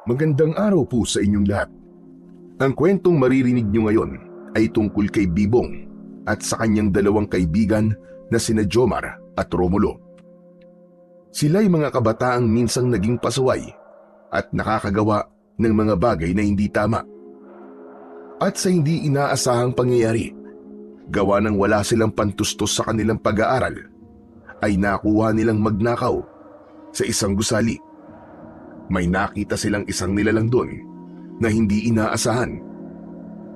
Magandang araw po sa inyong lahat. Ang kwentong maririnig nyo ngayon ay tungkol kay Bibong at sa kanyang dalawang kaibigan na sina Jomar at Romulo. Sila'y mga kabataang minsang naging pasaway at nakakagawa ng mga bagay na hindi tama. At sa hindi inaasahang pangyayari, gawa ng wala silang pantustos sa kanilang pag-aaral, ay nakuha nilang magnakaw sa isang gusali. May nakita silang isang nilalang doon na hindi inaasahan.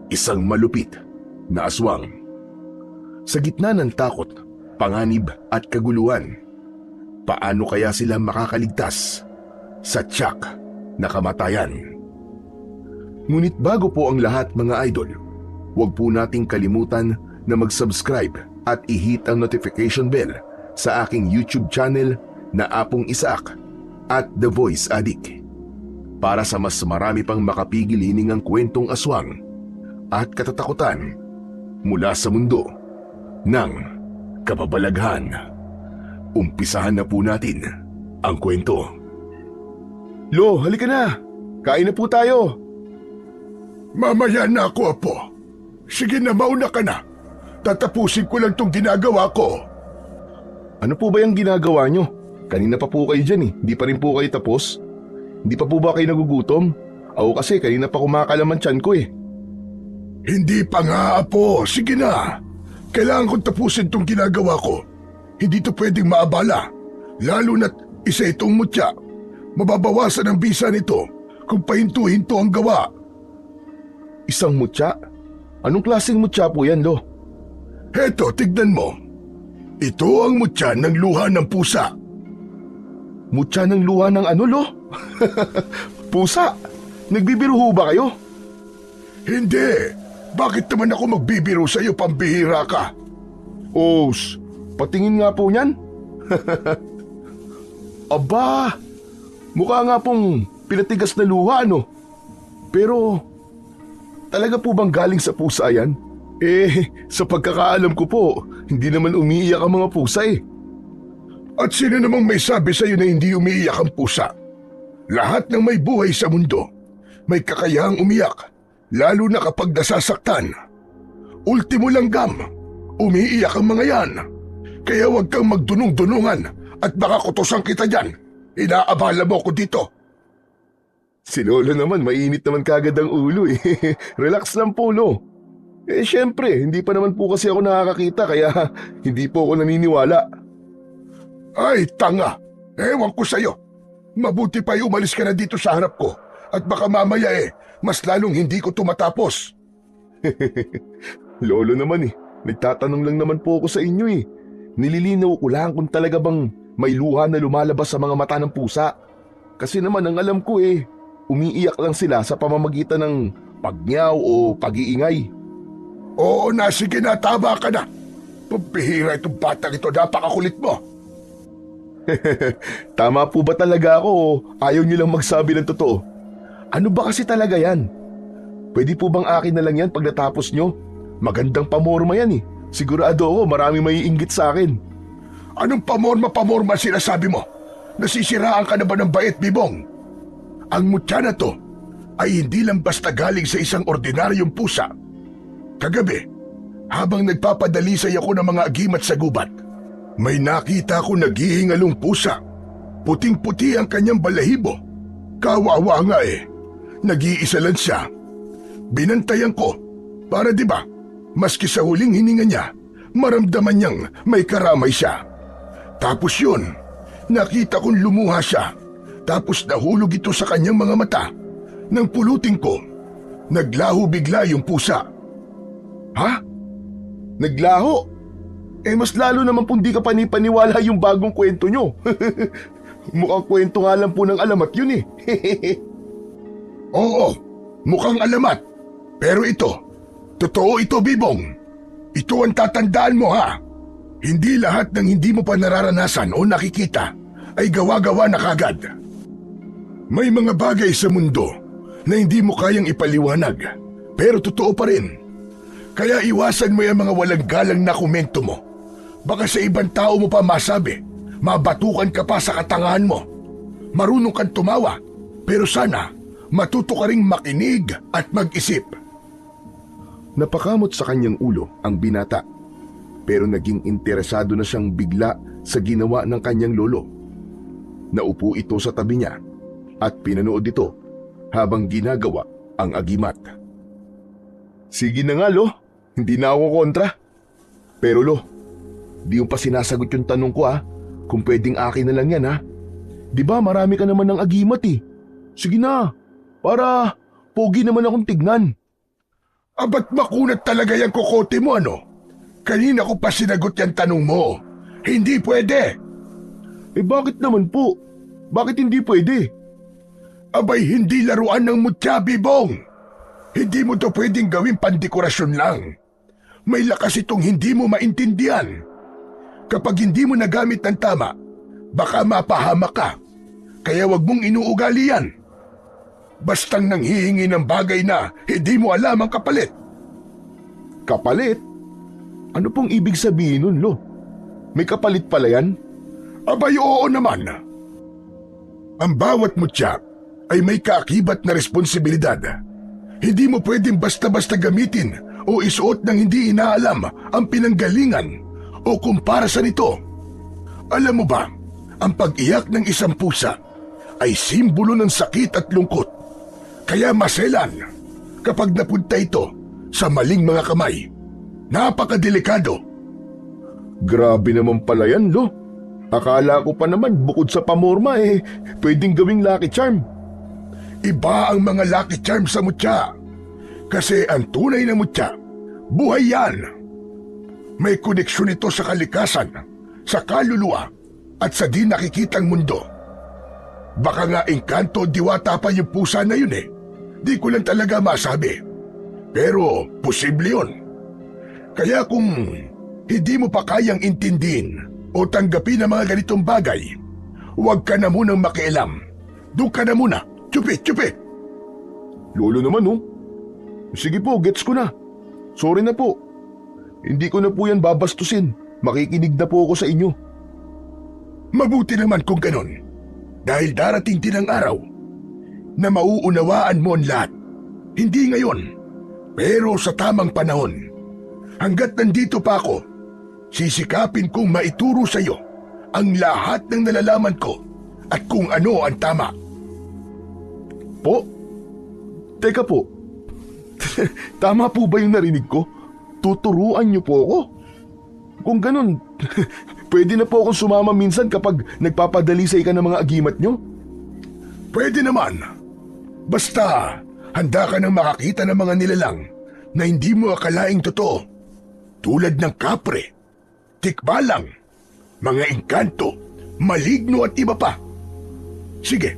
Isang malupit na aswang. Sa gitna ng takot, panganib at kaguluhan, paano kaya sila makakaligtas sa tiyak na kamatayan? Ngunit bago po ang lahat mga idol, huwag po nating kalimutan na mag-subscribe at i-hit ang notification bell sa aking YouTube channel na Apong Isaac at The Voice Addict para sa mas marami pang makapigil hiningang kwentong aswang at katatakutan mula sa mundo ng kababalaghan. Umpisahan na po natin ang kwento. Lo, halika na! Kain na po tayo! Mamaya na ako, Apo. Sige na, mauna ka na. Tatapusin ko lang tong ginagawa ko. Ano po ba yung ginagawa nyo? Kanina pa po kayo dyan eh. Hindi pa rin po kayo tapos. Hindi pa po ba kayo nagugutom? Ako kasi kanina pa kumakalaman tiyan ko eh. Hindi pa nga, Apo. Sige na. Kailangan kong tapusin tong ginagawa ko. Hindi to pwedeng maabala. Lalo na't isa itong mutya. Mababawasan ang bisa nito kung pahinto-hinto ang gawa. Isang mutya? Anong klaseng mutya po yan, Lo? Heto, tignan mo. Ito ang mutya ng luha ng pusa. Mutya ng luha ng ano, Lo? Pusa? Nagbibiro ho ba kayo? Hindi. Bakit naman ako magbibiro sa iyo, pambihira ka? Patingin nga po niyan. Aba, mukha nga pong pinatigas na luha, ano? Pero, talaga po bang galing sa pusa yan? Sa pagkakaalam ko po, hindi naman umiiyak ang mga pusa eh. At sino namang may sabi sa iyo na hindi umiiyak ang pusa? Lahat ng may buhay sa mundo, may kakayahang umiyak, lalo na kapag nasasaktan. Ultimo langgam, umiiyak ang mga yan. Kaya huwag kang magdunong-dunungan at baka kutusan kita dyan. Inaabala mo ko dito. Si Lolo naman, mainit naman kagad ang ulo eh. Relax lang po, Lo. Syempre, hindi pa naman po kasi ako nakakakita kaya hindi po ako naniniwala. Ay, tanga! Ewan ko sa'yo. Mabuti pa umalis ka na dito sa harap ko at baka mamaya mas lalong hindi ko tumatapos. Lolo naman eh, nagtatanong lang naman po ako sa inyo eh. Nililinaw ko lang kung talaga bang may luha na lumalabas sa mga mata ng pusa. Kasi naman ang alam ko umiiyak lang sila sa pamamagitan ng pagnyaw o pag-iingay. Oo na, sige na, tama ka na. Pabihira itong batang ito, napakakulit mo. Tama po ba talaga ako o ayaw niyo lang magsabi ng totoo? Ano ba kasi talaga yan? Pwede po bang akin na lang yan pag natapos nyo? Magandang pamorma yan eh. Sigurado ako maraming maiinggit sa akin. Anong pamorma sinasabi mo? Nasisiraan ka na ba ng bait, Bibong? Ang mutya na to ay hindi lang basta galing sa isang ordinaryong pusa. Kagabi, habang nagpapadalisay ako ng mga agimat sa gubat, may nakita ko naghihingalong pusa. Puting-puti ang kanyang balahibo. Kawawa nga Nag-iisa lang siya. Binantayan ko para maski sa huling hininga niya, maramdaman niyang may karamay siya. Tapos yun, nakita kong lumuha siya. Tapos nahulog ito sa kanyang mga mata. Nang pulutin ko, naglaho bigla yung pusa. Ha? Naglaho? Mas lalo naman pong di ka panipaniwala yung bagong kwento nyo. Mukhang kwento nga lang po ng alamat yun Oo, mukhang alamat. Pero totoo ito, Bibong. Ito ang tatandaan mo, ha? Hindi lahat ng hindi mo pa nararanasan o nakikita ay gawa-gawa na kagad. May mga bagay sa mundo na hindi mo kayang ipaliwanag, pero totoo pa rin. Kaya iwasan mo yung mga walang galang na komento mo. Baka sa ibang tao mo pa masabi, mabatukan ka pa sa katangahan mo. Marunong kang tumawa, pero sana matuto ka ring makinig at mag-isip. Napakamot sa kanyang ulo ang binata, pero naging interesado na siyang bigla sa ginawa ng kanyang lolo. Naupo ito sa tabi niya at pinanood ito habang ginagawa ang agimat. Sige na nga, Lo. Hindi na ako kontra. Pero Lo, di mo pa sinasagot yung tanong ko kung pwedeng akin na lang yan Di ba marami ka naman ng agimat Sige na, para pogi naman akong tignan. Abat makunat talaga yung kokote mo Kanina ko pa sinagot yung tanong mo. Hindi pwede. Bakit naman po? Bakit hindi pwede? Abay, hindi laruan ng mutya, Bibong. Hindi mo to pwedeng gawing pandekorasyon lang. May lakas itong hindi mo maintindihan. Kapag hindi mo nagamit ng tama, baka mapahamak ka. Kaya wag mong inuugali yan. Bastang nanghihingi ng bagay na hindi mo alam ang kapalit. Kapalit? Ano pong ibig sabihin nun, Lo? May kapalit pala yan? Abay, oo naman. Ang bawat mutya ay may kaakibat na responsibilidad. Hindi mo pwedeng basta-basta gamitin o isuot ng hindi inaalam ang pinanggalingan o kumparasan nito. Alam mo ba, ang pag-iyak ng isang pusa ay simbolo ng sakit at lungkot. Kaya maselan kapag napunta ito sa maling mga kamay. Napakadelikado. Grabe naman pala yan, Lo. Akala ko pa naman bukod sa pamorma pwedeng gawing lucky charm. Iba ang mga lucky charm sa mutya. Kasi ang tunay na mutya, buhay yan. May koneksyon ito sa kalikasan, sa kaluluwa, at sa di nakikitang mundo. Baka nga engkanto diwata pa yung pusa na yun Di ko lang talaga masabi. Pero posible yun. Kaya kung hindi mo pa kayang intindihin o tanggapin ang mga ganitong bagay, huwag ka na munang makialam. Doon ka na muna. Chupi. Lolo naman Sige po, gets ko na. Sorry na po. Hindi ko na po yan babastusin. Makikinig na po ako sa inyo. Mabuti naman kung ganon. Dahil darating din ang araw na mauunawaan mo ang lahat. Hindi ngayon, pero sa tamang panahon. Hanggat nandito pa ako, sisikapin kong maituro sa iyo ang lahat ng nalalaman ko at kung ano ang tama. Po? Teka po. Tama po ba yung narinig ko? Tuturuan niyo po ako? Kung ganun, pwede na po akong sumama minsan kapag nagpapadalisay ka ng mga agimat niyo? Pwede naman. Basta, handa ka nang makakita ng mga nilalang na hindi mo akalaing totoo. Tulad ng kapre, tikbalang, mga engkanto, maligno at iba pa. Sige,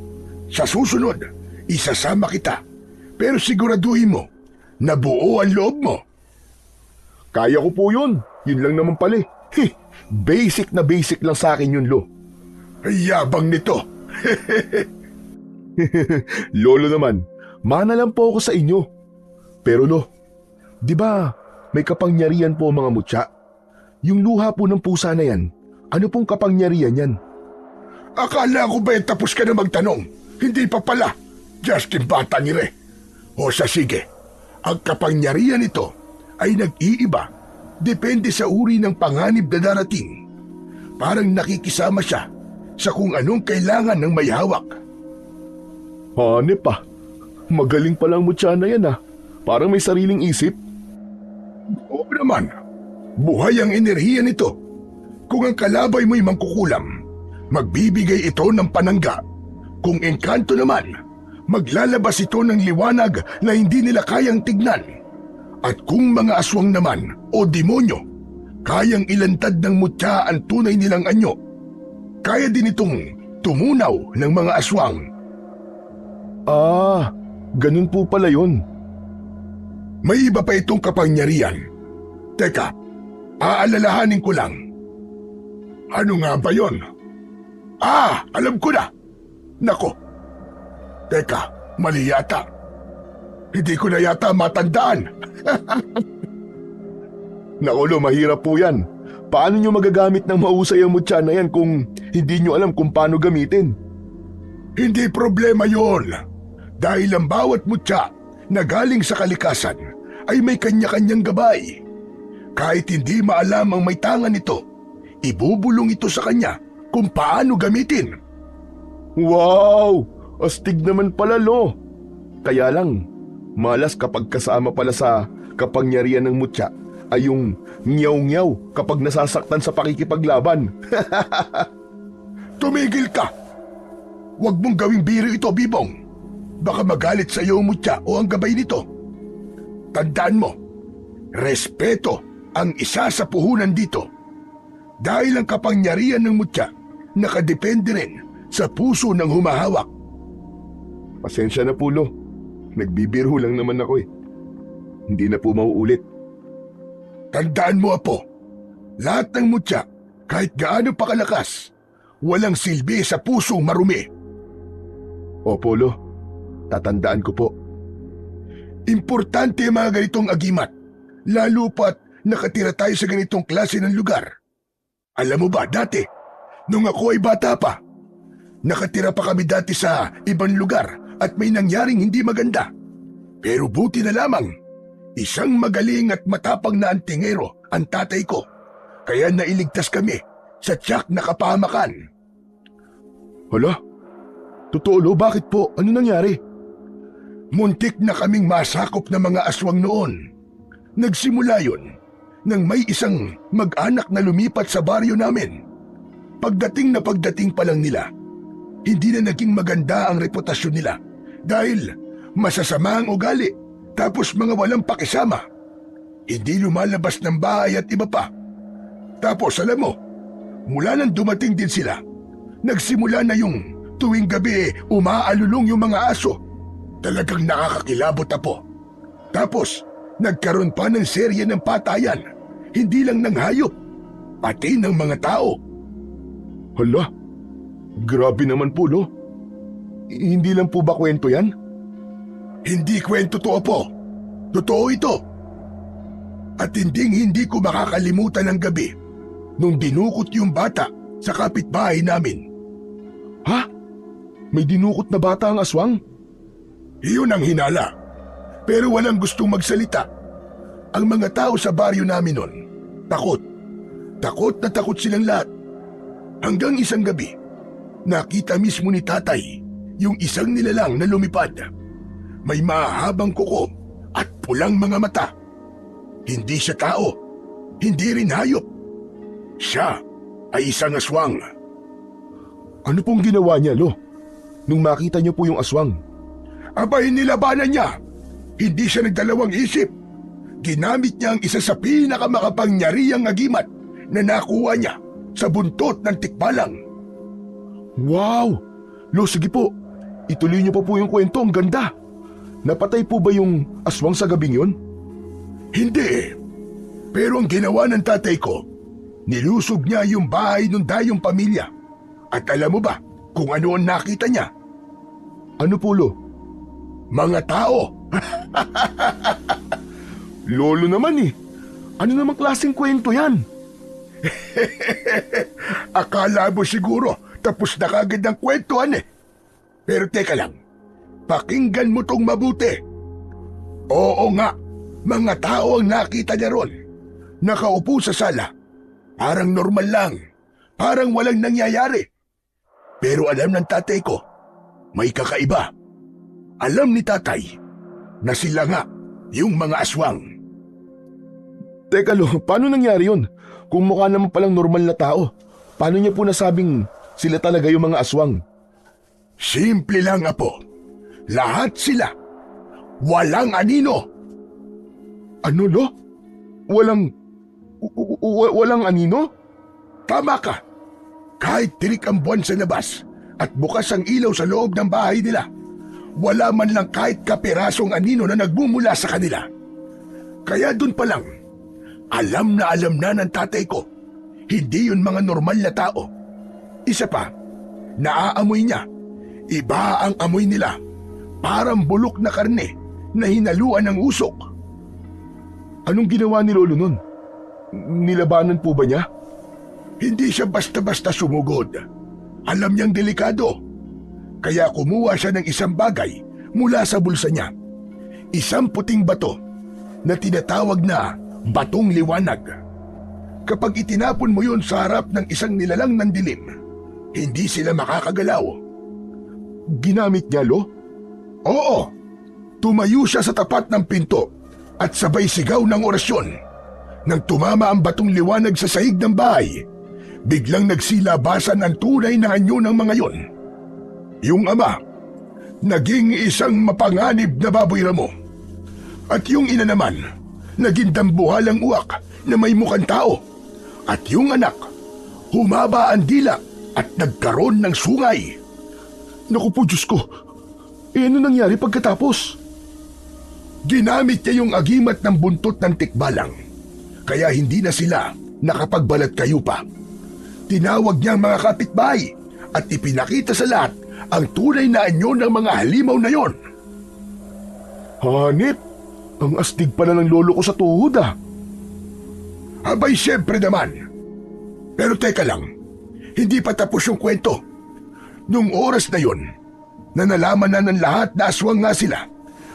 sa susunod, isasama kita. Pero siguraduhin mo na buo ang loob mo. Kaya ko po yun. Yun lang naman pala. Basic na basic lang sa akin yun, Lo. Yabang nito. Lolo naman, mana lang po ako sa inyo. Pero Lo, di ba may kapangyarihan po mga mutya? Yung luha po ng pusa na yan, ano pong kapangyarihan yan? Akala ko ba tapos ka na magtanong? Hindi pa pala. Justin bata ni Re. O sige, ang kapangyarihan nito ay nag-iiba. Depende sa uri ng panganib na darating. Parang nakikisama siya sa kung anong kailangan ng may hawak. Hanep pa. Magaling palang mutya na yan Parang may sariling isip. Oo naman. Buhay ang enerhiya nito. Kung ang kalabay mo'y mangkukulam, magbibigay ito ng panangga. Kung engkanto naman, maglalabas ito ng liwanag na hindi nila kayang tignan. At kung mga aswang naman o demonyo, kayang ilantad ng mutya ang tunay nilang anyo. Kaya din itong tumunaw ng mga aswang. Ganun po pala yun. May iba pa itong kapangyarihan. Teka, aalalahanin ko lang. Ano nga ba yon? Alam ko na. Nako. Teka, mali yata. Hindi ko na yata matandaan. Naku, Lo, mahirap po yan. Paano nyo magagamit ng mahusay ang mutya na yan kung hindi nyo alam kung paano gamitin? Hindi problema yon. Dahil ang bawat mutya na galing sa kalikasan ay may kanya-kanyang gabay. Kahit hindi maalam ang may tangan nito, ibubulong ito sa kanya kung paano gamitin. Wow! Astig naman pala, Lo. Kaya lang, malas kapag kasama pala sa kapangyarihan ng mutya ay yung nyaw-nyaw kapag nasasaktan sa pakikipaglaban. Tumigil ka! Huwag mong gawing biro ito, Bibong. Baka magalit sa iyo ang mutya o ang gabay nito. Tandaan mo, respeto ang isa sa puhunan dito. Dahil ang kapangyarihan ng mutya nakadepende rin sa puso ng humahawak. Pasensya na po, Lo. Nagbibiro lang naman ako eh. Hindi na po mauulit. Tandaan mo, Apo, lahat ng mutya, kahit gaano pa kalakas, walang silbi sa pusong marumi. Opo, Lo. Tatandaan ko po. Importante ang mga ganitong agimat, lalo pat nakatira tayo sa ganitong klase ng lugar. Alam mo ba, dati, nung ako ay bata pa, nakatira pa kami dati sa ibang lugar at may nangyaring hindi maganda. Pero buti na lamang, isang magaling at matapang na antingero ang tatay ko, kaya nailigtas kami sa tiyak na kapahamakan. Hala? Totoo, Lo? Bakit po? Ano nangyari? Muntik na kaming masakop ng mga aswang noon. Nagsimula yun nang may isang mag-anak na lumipat sa baryo namin. Pagdating pa lang nila, hindi na naging maganda ang reputasyon nila dahil masasama ang ugali tapos mga walang pakisama. Hindi lumalabas ng bahay at iba pa. Tapos alam mo, mula nang dumating din sila, nagsimula na yung tuwing gabi umaalulong yung mga aso. Talagang nakakakilabot, Apo. Tapos, nagkaroon pa ng serye ng patayan, hindi lang ng hayop, pati ng mga tao. Hala? Grabe naman po, Lo. Hindi lang po ba kwento yan? Hindi kwento to, Apo. Totoo ito. At hindi ko makakalimutan ang gabi nung dinukot yung bata sa kapitbahay namin. Ha? May dinukot na bata ang aswang? Iyon ang hinala. Pero walang gustong magsalita. Ang mga tao sa baryo namin noon, takot. Takot na takot silang lahat. Hanggang isang gabi, nakita mismo ni tatay yung isang nilalang na lumipad. May mahabang kuko at pulang mga mata. Hindi siya tao, hindi rin hayop. Siya ay isang aswang. Ano pong ginawa niya, Lo? Nung makita niyo po yung aswang? Abay, nilabanan niya. Hindi siya nagdalawang isip. Ginamit niya ang isa sa pinakamakapangyarihang agimat na nakuha niya sa buntot ng tikbalang. Wow! Lo, sige po. Ituloy niyo pa po yung kwento. Ang ganda. Napatay po ba yung aswang sa gabing yun? Hindi. Pero ang ginawa ng tatay ko, nilusob niya yung bahay ng dayong pamilya. At alam mo ba kung ano ang nakita niya? Ano po, Lo? Mga tao. Lolo naman eh. Ano namang klaseng kwento yan? Akala mo siguro tapos na kagad ang kwentuhan eh. Pero teka lang, pakinggan mo tong mabuti. Oo nga, mga tao ang nakita niya ron. Nakaupo sa sala. Parang normal lang. Parang walang nangyayari. Pero alam ng tatay ko, may kakaiba. Alam ni tatay na sila nga yung mga aswang. Teka, Lo, paano nangyari yun? Kung mukha naman palang normal na tao, paano niya po nasabing sila talaga yung mga aswang? Simple lang, Apo. Lahat sila. Walang anino. Ano, Lo? Walang anino? Tama ka. Kahit tirik ang buwan sa labas at bukas ang ilaw sa loob ng bahay nila, wala man lang kahit kapirasong anino na nagmumula sa kanila. Kaya dun pa lang, alam na ng tatay ko, hindi yun mga normal na tao. Isa pa, naaamoy niya. Iba ang amoy nila. Parang bulok na karne na hinaluan ng usok. Anong ginawa ni Lolo nun? Nilabanan po ba niya? Hindi siya basta-basta sumugod. Alam niyang delikado. Kaya kumuha siya ng isang bagay mula sa bulsa niya. Isang puting bato na tinatawag na batong liwanag. Kapag itinapon mo yun sa harap ng isang nilalang ng dilim, hindi sila makakagalaw. Ginamit niya, Lo? Oo, tumayo siya sa tapat ng pinto at sabay sigaw ng orasyon. Nang tumama ang batong liwanag sa sahig ng bahay, biglang nagsilabasan ang tunay na anyo ng mga yon. Yung ama, naging isang mapanganib na baboy ramo. At yung ina naman, naging dambuhalang uwak na may mukhang tao. At yung anak, humaba ang dila at nagkaroon ng sungay. Naku po, Diyos ko. Ano nangyari pagkatapos? Ginamit niya yung agimat ng buntot ng tikbalang, kaya hindi na sila nakapagbalat kayo pa. Tinawag niya ang mga kapitbahay at ipinakita sa lahat ang tunay na anyo ng mga halimaw na yon. Hanip, ang astig pala ng lolo ko sa tuhod ah. Abay, siyempre naman. Pero teka lang, hindi pa tapos yung kwento. Nung oras na yon, na nalaman na ng lahat na aswang nga sila,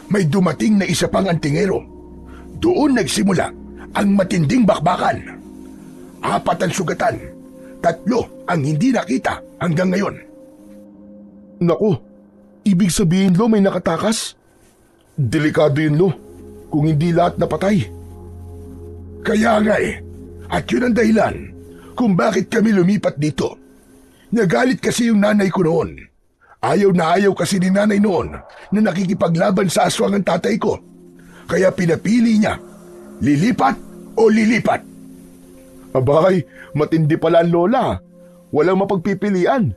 may dumating na isa pang antingero. Doon nagsimula ang matinding bakbakan. 4 ang sugatan, 3 ang hindi nakita hanggang ngayon. Naku, ibig sabihin, Lo, may nakatakas? Delikado yun, Lo, kung hindi lahat napatay. Kaya nga at yun ang dahilan kung bakit kami lumipat dito. Nagalit kasi yung nanay ko noon. Ayaw na ayaw kasi ni nanay noon na nakikipaglaban sa aswang ang tatay ko. Kaya pinapili niya, lilipat o lilipat. Abay, matindi pala ang lola. Walang mapagpipilian.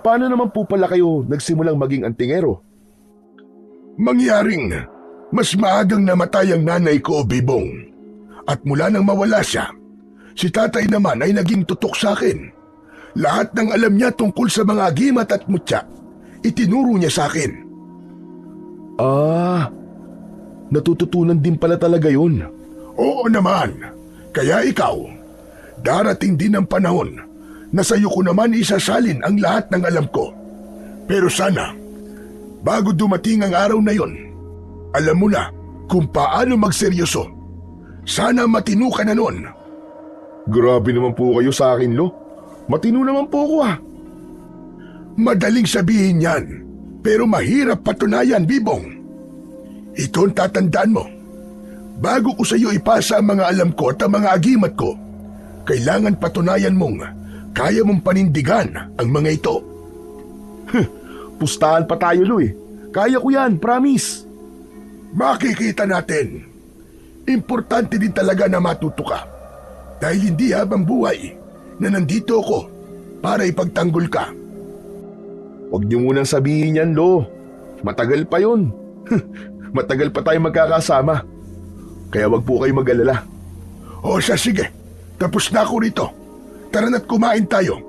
Paano naman po pala kayo nagsimulang maging antingero? Mangyaring mas maagang namatay ang nanay ko, Bibong. At mula nang mawala siya, si tatay naman ay naging tutok sa akin. Lahat ng alam niya tungkol sa mga agimat at mutya, itinuro niya sa akin. Ah, natututunan din pala talaga yun. Oo naman. Kaya ikaw, darating din ang panahon na sa'yo ko naman isasalin ang lahat ng alam ko. Pero sana, bago dumating ang araw na yon, alam mo na kung paano magseryoso. Sana matino ka na nun. Grabe naman po kayo sa akin, Lo. Matino naman po ako ah. Madaling sabihin yan, pero mahirap patunayan, Bibong. Ito ang tatandaan mo. Bago ko sa iyo ipasa ang mga alam ko at ang mga agimat ko, kailangan patunayan mong kaya mong panindigan ang mga ito. Pustahan pa tayo, Lo eh. Kaya ko yan, promise. Makikita natin. Importante din talaga na matuto ka. Dahil hindi habang buhay na nandito ako para ipagtanggol ka. Huwag niyo munang sabihin yan, Lo. Matagal pa yun. Matagal pa tayo magkakasama. Kaya wag po kayo mag-alala. O siya, sige. Tapos na ako rito. Tara na't kumain tayo.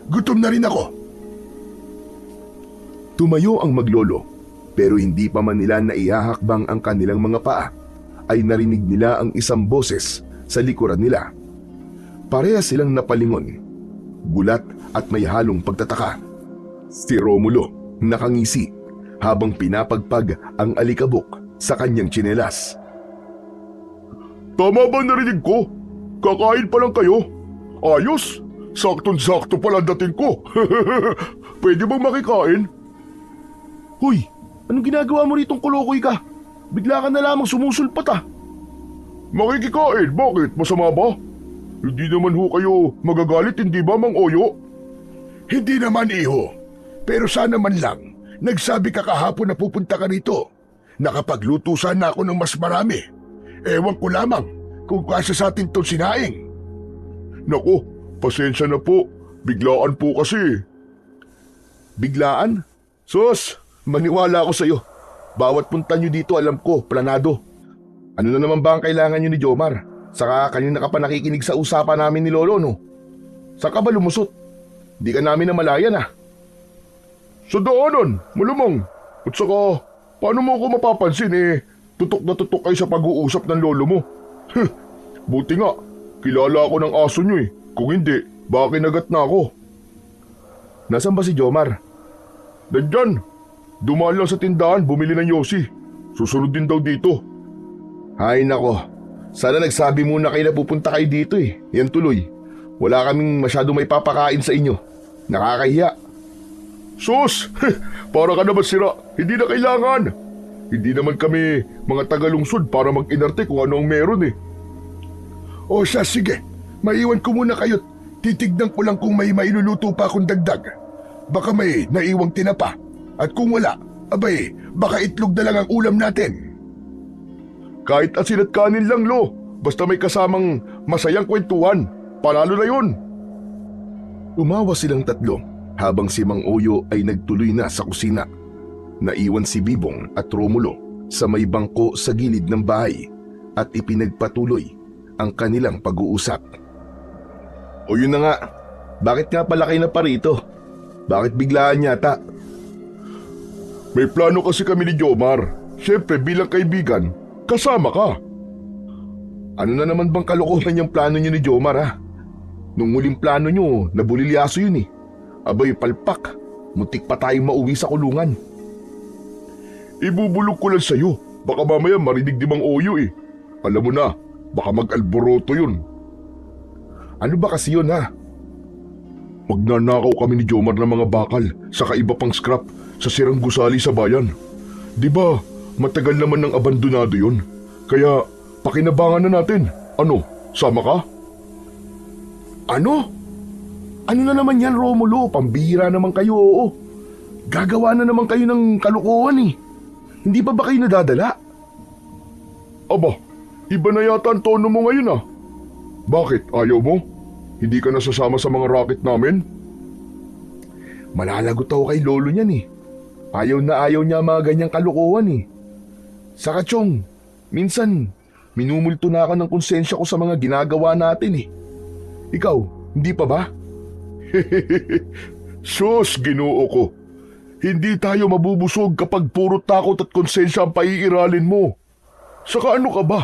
Gutom na rin ako. Tumayo ang maglolo, pero hindi pa man nila naihahakbang ang kanilang mga paa, ay narinig nila ang isang boses sa likuran nila. Parehas silang napalingon, gulat at may halong pagtataka. Si Romulo nakangisi habang pinapagpag ang alikabok sa kanyang tsinelas. Tama ba narinig ko? Kakain pa lang kayo? Ayos! Saktong-sakto pala dating ko. Pwede bang makikain? Hoy, anong ginagawa mo ritong kolokoy ka? Bigla ka na lamang sumusulpat ah. Makikikain? Bakit? Masama ba? Hindi naman ho kayo magagalit, hindi ba, Mang Oyo? Hindi naman, iho. Pero sana man lang, nagsabi ka kahapon na pupunta ka rito. Nakapagluto sana ako ng mas marami. Ewan ko lamang kung kasya sa atin itong sinaing. Naku, pasensya na po. Biglaan po kasi. Biglaan? Sus, maniwala ako sa'yo. Bawat punta nyo dito alam ko, planado. Ano na naman ba ang kailangan nyo ni Jomar? Saka kanina ka pa nakikinig sa usapan namin ni Lolo, no? Saan ka ba lumusot? Di ka namin namalayan ah. Sa daanan, malamang. At saka, paano mo ako mapapansin tutok na tutok kayo sa pag-uusap ng lolo mo. Buti nga, kilala ako ng aso nyo eh. Kung hindi, baka kinagat na ako. Nasaan ba si Jomar? Nandyan. Dumaan lang sa tindahan, bumili ng yosi. Susunod din daw dito. Ay nako, sana nagsabi muna kayo na pupunta kayo dito eh. Yan tuloy, wala kaming masyado may papakain sa inyo. Nakakahiya. Sus! Para ka naman sira, hindi na kailangan. Hindi naman kami mga tagalungsod para mag-inarte kung ano ang meron eh. O siya, sige. Maiwan ko muna kayo. Titignan ko lang kung may mailuluto pa akong dagdag. Baka may naiwang tinapa. At kung wala, abay, baka itlog na lang ang ulam natin. Kahit asin at kanin lang, Lo. Basta may kasamang masayang kwentuhan. Panalo na yun. Umawa silang tatlo habang si Mang Oyo ay nagtuloy na sa kusina. Naiwan si Bibong at Romulo sa may bangko sa gilid ng bahay at ipinagpatuloy ang kanilang pag-uusap. O yun na nga, bakit nga pala kayo na parito? Bakit biglaan yata? May plano kasi kami ni Jomar. Siyempre bilang kaibigan, kasama ka. Ano na naman bang kalokohan yung plano nyo ni Jomar ha? Nung huling plano nyo, nabulilyaso yun eh. Abay palpak, muntik pa tayong mauwi sa kulungan. Ibubulog ko lang sa'yo. Baka mamaya marinig di Mang Oyo eh. Alam mo na, baka mag-alboroto yun. Ano ba kasi yun ha? Magnanakaw kami ni Jomar ng mga bakal saka iba pang scrap sa sirang gusali sa bayan. Di ba, matagal naman ng abandonado yun. Kaya pakinabangan na natin. Ano, sama ka? Ano? Ano na naman yan, Romulo? Pambihira naman kayo, oo. Gagawa na naman kayo ng kalokohan eh. Hindi pa ba kayo nadadala? Aba, iba na yata ang tono mo ngayon ah. Bakit, ayaw mo? Hindi ka nasasama sa mga racket namin? Malalagot ako kay lolo niyan eh. Ayaw na ayaw niya mga ganyang kalokohan eh. Saka Chong, minsan minumulto na ako ng konsensya ko sa mga ginagawa natin eh. Ikaw, hindi pa ba? Sus, Ginoo ko. Hindi tayo mabubusog kapag puro takot at konsensya ang paiiralin mo. Saka ano ka ba?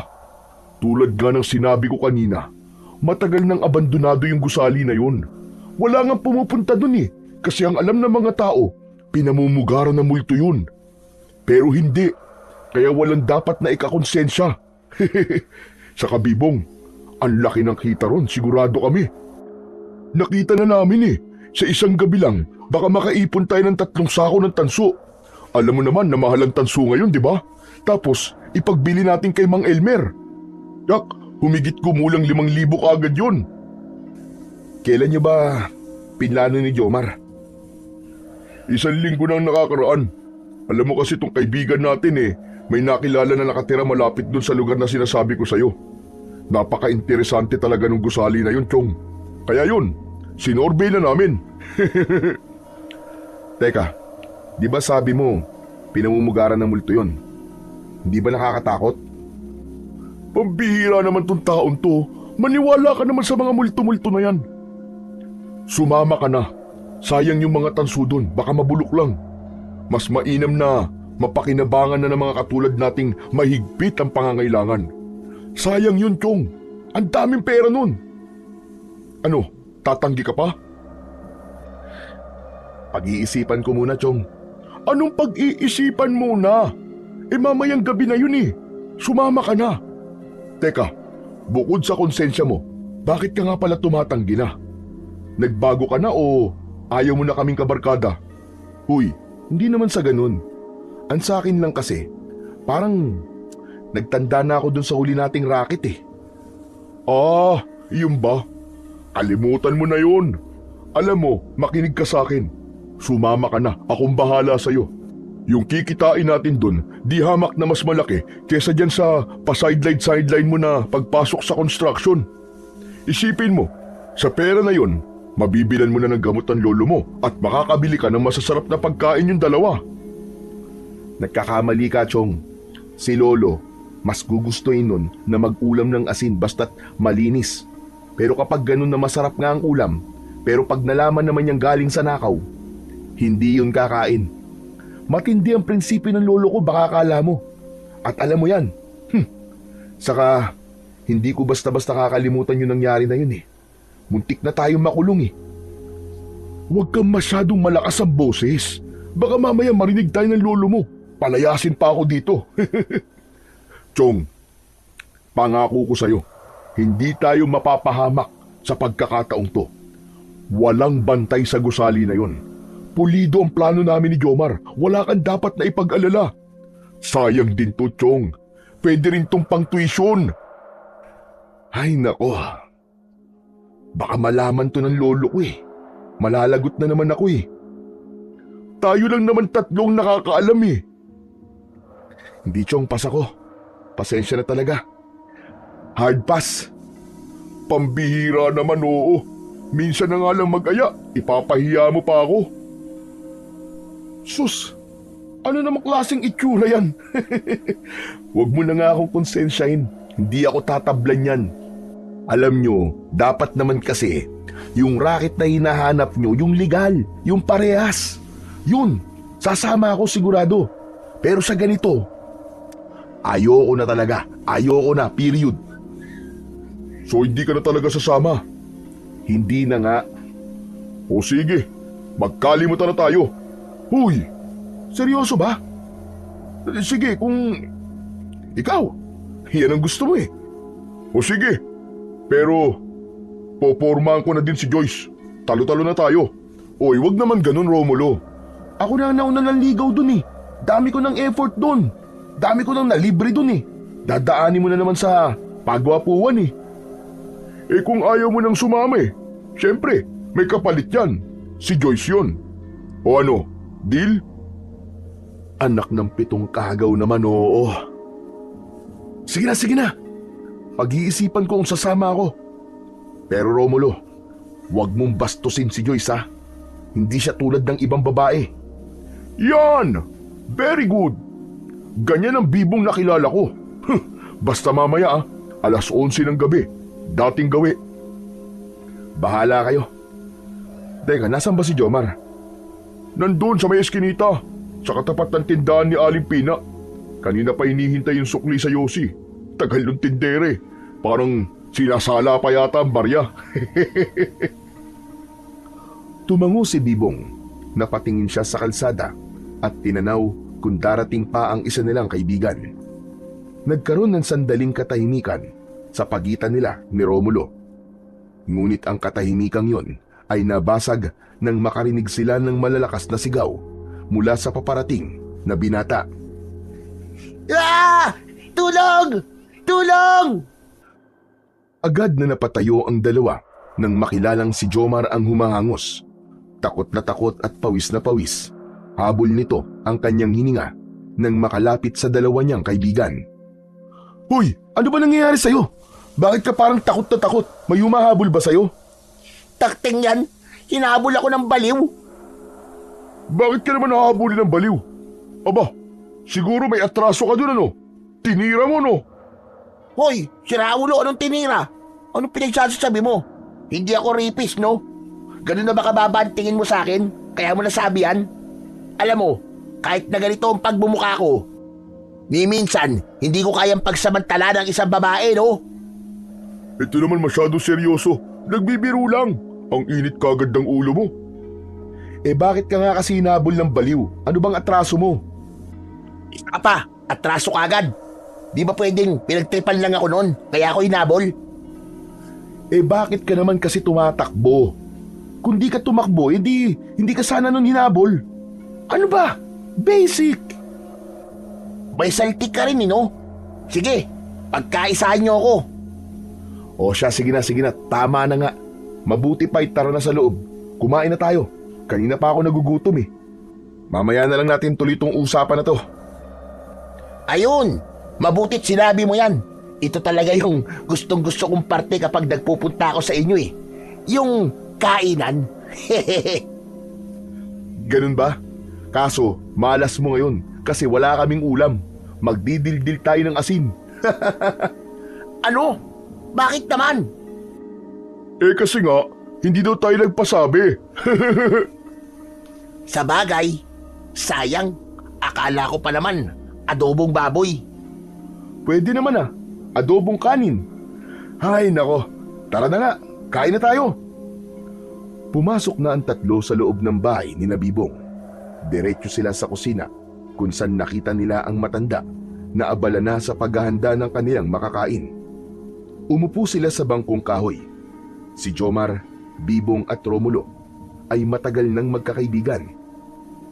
Tulad nga ng sinabi ko kanina, matagal nang abandonado yung gusali na yun. Wala nga pumupunta dun eh, kasi ang alam ng mga tao, pinamumugaran ng multo yun. Pero hindi, kaya walang dapat na ikakonsensya. Saka Bibong, ang laki ng kita ron, sigurado kami. Nakita na namin eh, sa isang gabi lang, baka makaipon tayo ng 3 sako ng tanso. Alam mo naman na mahal ang tanso ngayon, di ba? Tapos, ipagbili natin kay Mang Elmer. Yak, humigit kumulang 5,000 kaagad yun. Kailan niyo ba pinlano ni Jomar? 1 linggo nang nakakaraan. Alam mo kasi itong kaibigan natin eh, may nakilala na nakatira malapit dun sa lugar na sinasabi ko sa'yo. Napaka-interesante talaga ng gusali na yun, Chong. Kaya yun, sinorbay na namin. Teka, di ba sabi mo, pinamumugaran ng multo yun? Hindi ba nakakatakot? Pambihira naman tong taon to. Maniwala ka naman sa mga multo-multo na yan. Sumama ka na. Sayang yung mga tanso doon, baka mabulok lang. Mas mainam na mapakinabangan na ng mga katulad nating mahigpit ang pangangailangan. Sayang yun, Chong. Ang daming pera nun. Ano, tatanggi ka pa? Pag-iisipan ko muna, Chong. Anong pag-iisipan muna? Mamayang gabi na yun eh. Sumama ka na. Teka, bukod sa konsensya mo, bakit ka nga pala tumatanggi na? Nagbago ka na o ayaw mo na kaming kabarkada? Huy, hindi naman sa ganun. Ang sa akin lang kasi, parang nagtanda na ako dun sa huli nating racket eh. Ah, yun ba? Kalimutan mo na yun. Alam mo, makinig ka sa akin. Sumama ka na, akong bahala sa'yo. Yung kikitain natin dun, di hamak na mas malaki kesa dyan sa pa-sideline mo na pagpasok sa construction. Isipin mo, sa pera na yun, mabibilan mo na ng gamot ang lolo mo at makakabili ka ng masasarap na pagkain yung dalawa. Nagkakamali ka, Chong. Si Lolo, mas gugustuhin nun na mag-ulam ng asin basta't malinis. Pero kapag ganun na masarap nga ang ulam, pero pag nalaman naman niyang galing sa nakaw, hindi yun kakain. Matindi ang prinsipyo ng lolo ko, baka akala mo. At alam mo yan. Saka, hindi ko basta-basta kakalimutan yung nangyari na yun eh. Muntik na tayong makulong eh. Huwag kang masyadong malakas ang boses. Baka mamaya marinig tayo ng lolo mo. Palayasin pa ako dito. Chong, pangako ko sa'yo, hindi tayo mapapahamak sa pagkakataong to. Walang bantay sa gusali na yon. Pulido ang plano namin ni Jomar. Wala kang dapat na ipag-alala. Sayang din to, Chong. Pwede rin tong pang-tuition. Ay nako. Baka malaman to ng lolo ko eh. Malalagot na naman ako eh. Tayo lang naman tatlong nakakaalam eh. Hindi, Chong, pas ako. Pasensya na talaga. Hard pass. Pambihira naman, oo. Minsan na nga lang mag-aya, ipapahiya mo pa ako. Sus, ano namang klaseng itsura yan? Huwag mo na nga akong konsensyahin. Hindi ako tatablan yan. Alam nyo, dapat naman kasi, yung racket na hinahanap nyo, yung legal, yung parehas. Yun, sasama ako sigurado. Pero sa ganito, ayoko na talaga. Ayoko na, period. So hindi ka na talaga sasama? Hindi na nga. O sige, magkalimutan na tayo. Huy, seryoso ba? Sige, kung ikaw, yan ang gusto mo eh. O sige, pero popormahan ko na din si Joyce. Talo-talo na tayo. Oy, wag naman ganun, Romulo. Ako na nauna ng ligaw dun eh. Dami ko ng effort dun. Dami ko ng nalibre dun eh. Dadaanin mo na naman sa pagwapuan eh. Eh kung ayaw mo nang sumama eh, syempre, may kapalit yan. Si Joyce yun. O ano, deal? Anak ng pitong kagaw naman, oo. Sige na. Pag-iisipan ko kung sasama ako. Pero Romulo, huwag mong bastusin si Joyce ha. Hindi siya tulad ng ibang babae. Yan! Very good! Ganyan ang bibong nakilala ko. Basta mamaya 11:00 ng gabi. Dating gawi. Bahala kayo. Teka, nasan ba si Jomar? Nandun sa may eskinita, sa katapat ng tindahan ni Aling Pina. Kanina pa hinihintay yung sukli sa Yossi. Tagal yung tindere. Parang sinasala pa yata ang barya. Tumango si Bibong. Napatingin siya sa kalsada at tinanaw kung darating pa ang isa nilang kaibigan. Nagkaroon ng sandaling katahimikan sa pagitan nila ni Romulo. Ngunit ang katahimikang yon ay nabasag nang makarinig sila ng malalakas na sigaw mula sa paparating na binata. Ah! Tulong! Tulong! Agad na napatayo ang dalawa nang makilalang si Jomar ang humahangos. Takot na takot at pawis na pawis. Habol nito ang kanyang hininga nang makalapit sa dalawa niyang kaibigan. Hoy! Ano ba nangyayari sa'yo? Bakit ka parang takot na takot? May humahabol ba sa'yo? Takting yan! Hinahabol ako ng baliw! Bakit ka naman nahabulin ng baliw? Aba, siguro may atraso ka dun ano? Tinira mo no? Hoy! Si Raulo, anong tinira? Anong pinagsasabi mo? Hindi ako rapist, no? Ganun na ba kababa ang tingin mo sa akin? Kaya mo nasabi yan? Alam mo, kahit na ganito ang pagbumuka ko, ni minsan, hindi ko kayang pagsamantala ng isang babae, no? Ito naman masyado seryoso. Nagbibiro lang. Ang init kagad ng ulo mo. Eh bakit ka nga kasi hinabol ng baliw? Ano bang atraso mo? Isa ka pa, atraso ka agad. Di ba pwedeng pinagtripan lang ako noon, kaya ako hinabol? Eh bakit ka naman kasi tumatakbo? Kung di ka tumakbo, hindi ka sana nun hinabol. Ano ba? Basic! May saltik ka rin, no? Sige, pagkaisahan niyo ako. O siya, sige na. Tama na nga. Mabuti pa tara na sa loob. Kumain na tayo. Kanina pa ako nagugutom eh. Mamaya na lang natin tuloy itong usapan na to. Ayun, mabutit sinabi mo yan. Ito talaga yung gustong-gusto kong parte kapag nagpupunta ako sa inyo eh. Yung kainan. Ganun ba? Kaso, malas mo ngayon kasi wala kaming ulam. Magdidildil tayo ng asin. Ano? Bakit naman? Eh kasi nga, hindi daw tayo nagpasabi. Sa bagay, sayang. Akala ko pa naman, adobong baboy. Pwede naman adobong kanin. Ay nako, tara na nga, kain na tayo. Pumasok na ang tatlo sa loob ng bahay ni Nabibong. Diretso sila sa kusina kung saan nakita nila ang matanda na abala na sa paghahanda ng kanilang makakain. Umupo sila sa bangkong kahoy. Si Jomar, Bibong at Romulo ay matagal nang magkakaibigan.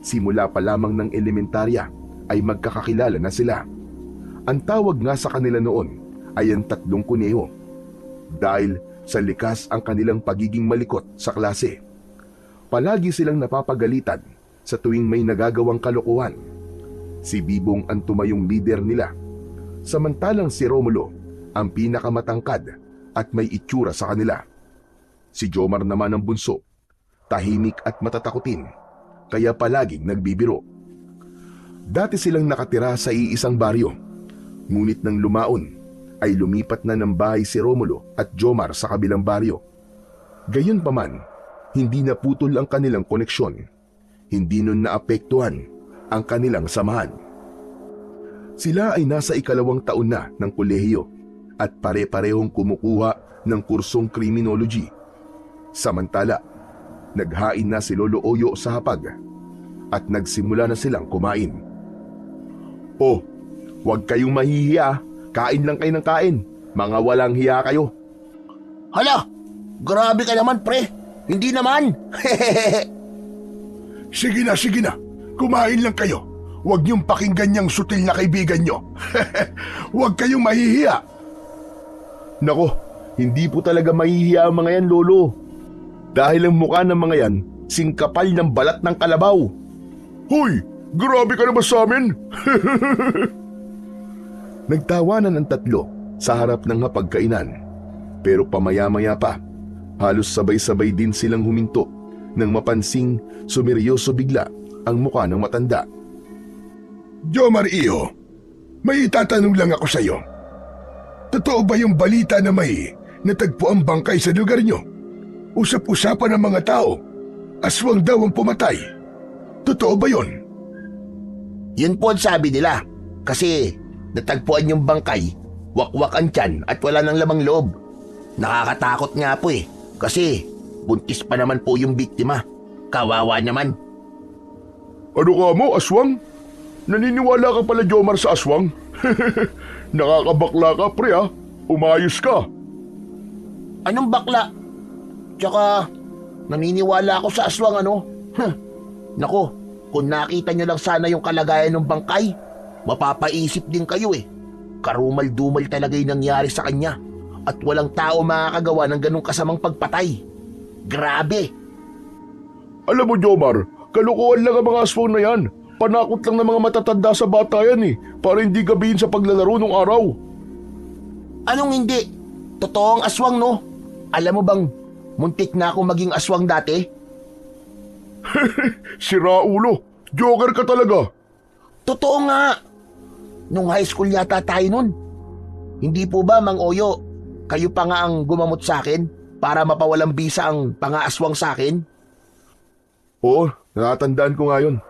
Simula pa lamang ng elementarya ay magkakakilala na sila. Ang tawag nga sa kanila noon ay ang tatlong kuneho dahil sa likas ang kanilang pagiging malikot sa klase. Palagi silang napapagalitan sa tuwing may nagagawang kalokohan. Si Bibong ang tumayong leader nila, samantalang si Romulo ang pinakamatangkad at may itsura sa kanila. Si Jomar naman ang bunso, tahimik at matatakutin, kaya palaging nagbibiro. Dati silang nakatira sa iisang baryo, ngunit nang lumaon ay lumipat na ng bahay si Romulo at Jomar sa kabilang baryo. Gayunpaman, hindi naputol ang kanilang koneksyon. Hindi nun naapektuhan ang kanilang samahan. Sila ay nasa ikalawang taon na ng kolehiyo at pare-parehong kumukuha ng kursong criminology. Samantala, naghain na si Lolo Oyo sa hapag at nagsimula na silang kumain. "Oh, huwag kayong mahihiya. Kain lang kayo ng kain. Mga walang hiya kayo." Hala, grabe ka naman pre. Hindi naman. Sige na. Kumain lang kayo. Huwag niyong pakinggan niyang sutil na kaibigan niyo. Huwag kayong mahihiya. Nako, hindi po talaga mahihiya ang mga yan, Lolo. Dahil ang mukha ng mga yan, singkapal ng balat ng kalabaw. Hoy, grabe ka na ba sa amin? Nagtawanan ang tatlo sa harap ng hapagkainan. Pero pamaya-maya pa, halos sabay-sabay din silang huminto nang mapansing sumeryoso bigla ang mukha ng matanda. Jomar Iho, may itatanong lang ako sa iyo. Totoo ba yung balita na may natagpo ang bangkay sa lugar niyo? Usap-usapan ng mga tao, aswang daw ang pumatay. Totoo ba yon? Yun po ang sabi nila. Kasi natagpuan yung bangkay, wakwak ang tiyan at wala nang lamang loob. Nakakatakot nga po kasi buntis pa naman po yung biktima. Kawawa naman. Ano ka mo, aswang? Naniniwala ka pala, Jomar, sa aswang? Nakakabakla ka, pre, ha? Umayos ka. Anong bakla? Tsaka naniniwala ako sa aswang Nako, kung nakita nyo lang sana yung kalagayan ng bangkay, mapapaisip din kayo Karumal-dumal talaga yung nangyari sa kanya at walang tao makakagawa ng ganong kasamang pagpatay. Grabe! Alam mo, Jomar, kalokohan lang ang mga aswang na yan. Panakot lang ng mga matatanda sa bata yan para hindi gabihin sa paglalaro nung araw. Anong hindi? Totoo ang aswang, no? Alam mo bang muntik na akong maging aswang dati? Sira ulo, joker ka talaga. Totoo nga! Nung high school yata tayo nun. Hindi po ba, Mang Oyo, kayo pa nga ang gumamot sa akin para mapawalang bisa ang pangaaswang sa akin? Oo, nakatandaan ko nga yun.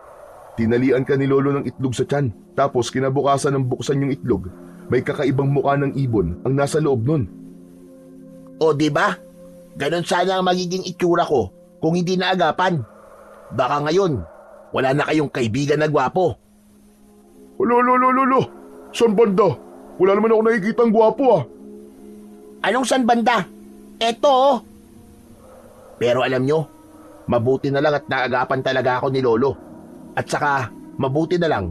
Tinalian ka ni Lolo ng itlog sa tiyan, tapos kinabukasan ng buksan yung itlog, may kakaibang mukha ng ibon ang nasa loob nun. O diba? Ganon sana ang magiging itsura ko kung hindi naagapan. Baka ngayon, wala na kayong kaibigan na gwapo. Lolo, saan banda? Wala naman ako nakikitang gwapo Anong san banda? Eto Pero alam nyo, mabuti na lang at naagapan talaga ako ni Lolo. At saka, mabuti na lang,